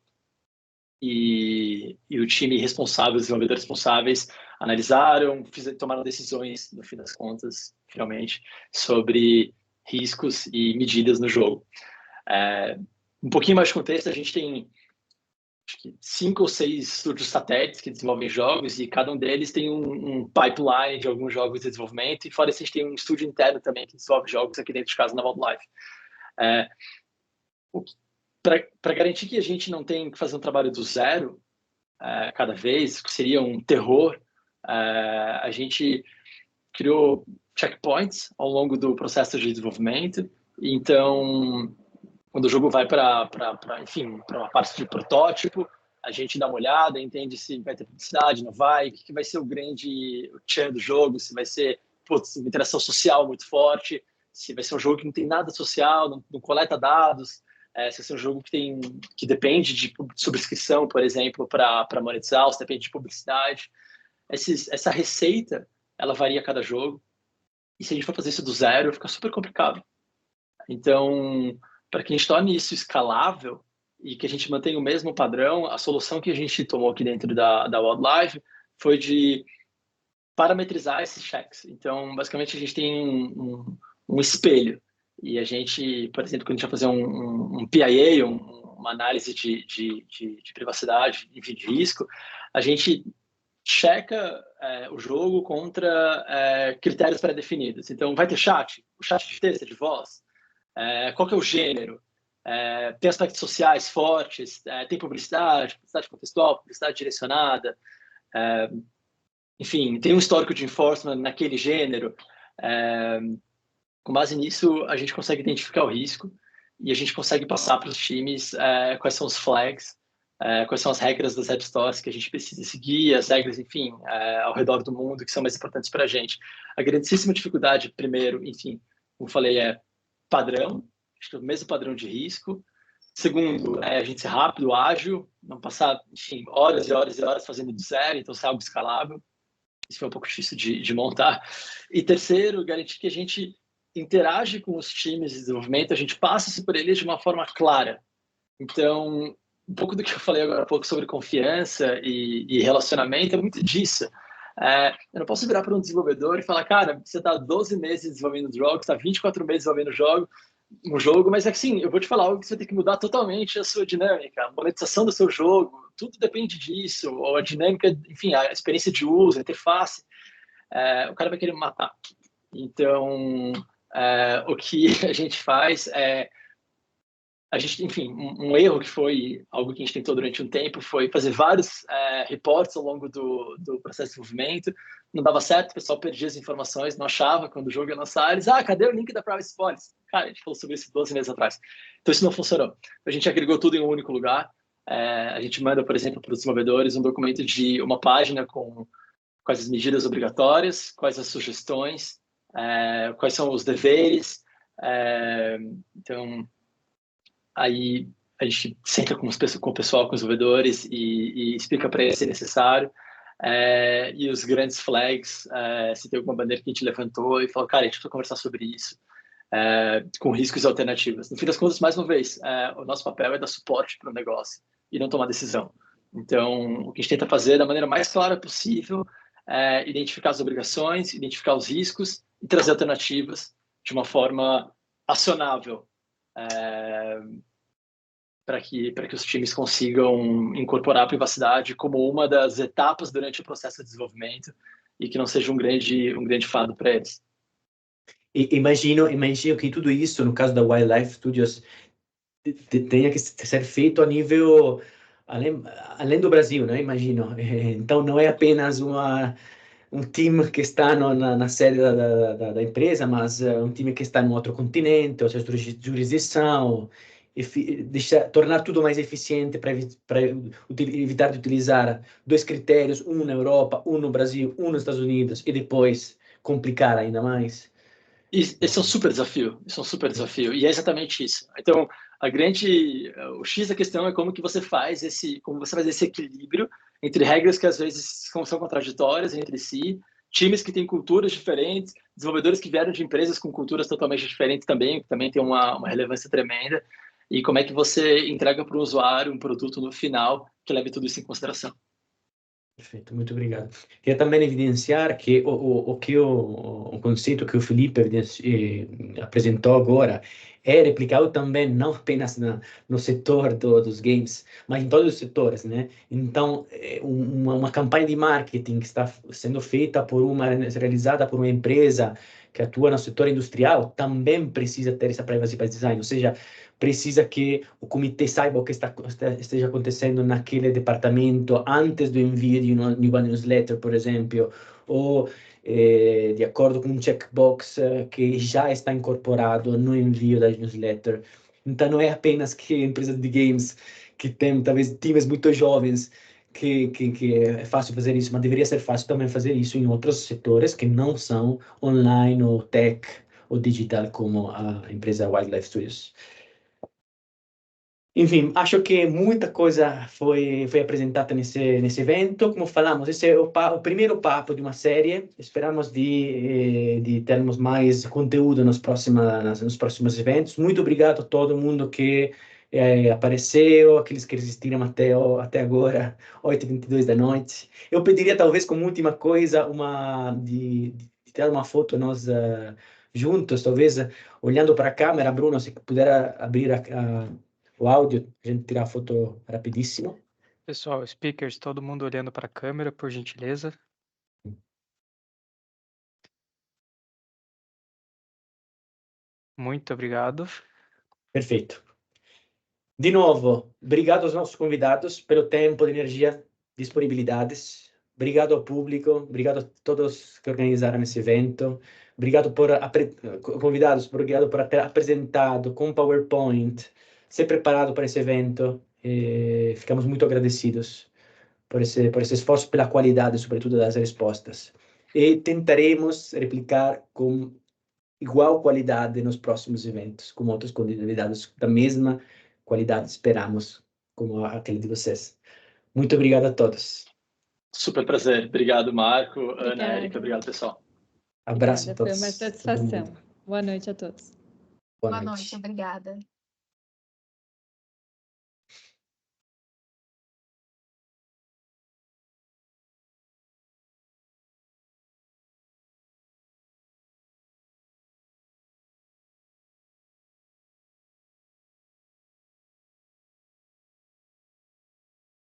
S4: e o time responsável, os desenvolvedores responsáveis, analisaram, tomaram decisões, no fim das contas, finalmente, sobre riscos e medidas no jogo. Um pouquinho mais de contexto, a gente tem acho que 5 ou 6 estúdios satélites que desenvolvem jogos, e cada um deles tem um pipeline de alguns jogos de desenvolvimento, e fora isso a gente tem um estúdio interno também que desenvolve jogos aqui dentro de casa na Wildlife. Para garantir que a gente não tenha que fazer um trabalho do zero cada vez, que seria um terror, a gente criou checkpoints ao longo do processo de desenvolvimento. Então, quando o jogo vai para uma parte de protótipo, a gente dá uma olhada, entende se vai ter publicidade, não vai, o que vai ser o grande churn do jogo, se vai ser uma interação social muito forte, se vai ser um jogo que não tem nada social, não coleta dados, se vai ser um jogo que depende de subscrição, por exemplo, para monetizar, ou se depende de publicidade. Essa receita, ela varia a cada jogo, e se a gente for fazer isso do zero, fica super complicado. Então, para que a gente torne isso escalável e que a gente mantenha o mesmo padrão, a solução que a gente tomou aqui dentro da Wildlife foi de parametrizar esses checks. Então, basicamente, a gente tem um espelho. E a gente, por exemplo, quando a gente vai fazer um PIA, uma análise de privacidade, enfim, de risco, a gente checa o jogo contra critérios pré-definidos. Então, vai ter chat? O chat de texto, de voz? Qual que é o gênero? Tem aspectos sociais fortes? Tem publicidade contextual, publicidade direcionada? Enfim, tem um histórico de enforcement naquele gênero? Com base nisso, a gente consegue identificar o risco e a gente consegue passar para os times quais são os flags, quais são as regras das App Stores que a gente precisa seguir, as regras, enfim, ao redor do mundo que são mais importantes para a gente. A grandíssima dificuldade, primeiro, enfim, como falei, padrão, acho que é o mesmo padrão de risco. Segundo, a gente ser rápido, ágil, não passar, enfim, horas e horas e horas fazendo do zero, então ser algo escalável. Isso foi um pouco difícil de montar. E terceiro, garantir que a gente interage com os times de desenvolvimento, a gente passa por eles de uma forma clara. Então, um pouco do que eu falei agora há pouco sobre confiança e relacionamento é muito disso. Eu não posso virar para um desenvolvedor e falar, cara, você está 12 meses desenvolvendo jogos, está 24 meses desenvolvendo um jogo, mas assim, eu vou te falar algo que você tem que mudar totalmente a sua dinâmica, a monetização do seu jogo, tudo depende disso, ou a dinâmica, enfim, a experiência de uso, a interface. O cara vai querer me matar. Então, o que a gente faz enfim, um erro que foi algo que a gente tentou durante um tempo foi fazer vários reportes ao longo do processo de desenvolvimento. Não dava certo, o pessoal perdia as informações, não achava quando o jogo ia lançar. Eles, cadê o link da Privacy Policy? Cara, a gente falou sobre isso 12 meses atrás. Então, isso não funcionou. A gente agregou tudo em um único lugar. A gente manda, por exemplo, para os desenvolvedores um documento de uma página com quais as medidas obrigatórias, quais as sugestões, quais são os deveres. Então, aí a gente senta com o pessoal, com os desenvolvedores e explica para eles se necessário. E os grandes flags, se tem alguma bandeira que a gente levantou e falou, cara, a gente precisa conversar sobre isso, com riscos e alternativas. No fim das contas, mais uma vez, o nosso papel é dar suporte para o negócio e não tomar decisão. Então, o que a gente tenta fazer da maneira mais clara possível é identificar as obrigações, identificar os riscos e trazer alternativas de uma forma acionável, para que os times consigam incorporar a privacidade como uma das etapas durante o processo de desenvolvimento e que não seja um grande fardo para eles.
S1: Imagino que tudo isso, no caso da Wildlife Studios, tenha que ser feito a nível além do Brasil, né? Imagino. Então, não é apenas um time que está na sede da empresa, mas um time que está em outro continente, outra jurisdição, tornar tudo mais eficiente para evitar de utilizar 2 critérios, um na Europa, um no Brasil, um nos Estados Unidos, e depois complicar ainda mais.
S4: Esse é um super desafio, e é exatamente isso. Então, o X da questão é como você faz esse equilíbrio entre regras que às vezes são contraditórias entre si, times que têm culturas diferentes, desenvolvedores que vieram de empresas com culturas totalmente diferentes também, que também tem uma relevância tremenda, e como é que você entrega para o usuário um produto no final que leve tudo isso em consideração.
S1: Perfeito, muito obrigado. Queria também evidenciar que o conceito que o Felipe apresentou agora é replicado também, não apenas no setor dos games, mas em todos os setores, né? Então, uma campanha de marketing que está sendo feita realizada por uma empresa que atua no setor industrial, também precisa ter essa privacy by design, ou seja, precisa que o comitê saiba o que esteja acontecendo naquele departamento antes do envio de uma newsletter, por exemplo, ou de acordo com um checkbox que já está incorporado no envio da newsletter. Então, não é apenas que empresas de games que tem talvez times muito jovens que é fácil fazer isso, mas deveria ser fácil também fazer isso em outros setores que não são online ou tech ou digital, como a empresa Wildlife Studios. Enfim, acho que muita coisa foi apresentada nesse evento. Como falamos, esse é o primeiro papo de uma série. Esperamos de termos mais conteúdo nos próximos eventos. Muito obrigado a todo mundo que apareceu, aqueles que resistiram até agora, 8h22 da noite. Eu pediria, talvez, como última coisa, de tirar uma foto nós juntos, talvez, olhando para a câmera. Bruno, se puder abrir o áudio, a gente tirar a foto rapidíssimo.
S5: Pessoal, speakers, todo mundo olhando para a câmera, por gentileza. Muito obrigado.
S1: Perfeito. De novo, obrigado aos nossos convidados pelo tempo, energia, disponibilidades. Obrigado ao público, obrigado a todos que organizaram esse evento. Obrigado convidados, obrigado por ter apresentado com PowerPoint, ser preparado para esse evento. Ficamos muito agradecidos por esse esforço, pela qualidade, sobretudo, das respostas. E tentaremos replicar com igual qualidade nos próximos eventos, com outros convidados da mesma qualidade, esperamos, como aquele de vocês. Muito obrigado a todos.
S4: Super prazer. Obrigado, Marco, Ana, Érica. Obrigado, pessoal.
S1: Abraço a todos.
S3: Foi uma satisfação. Boa noite a todos.
S2: Boa noite, obrigada.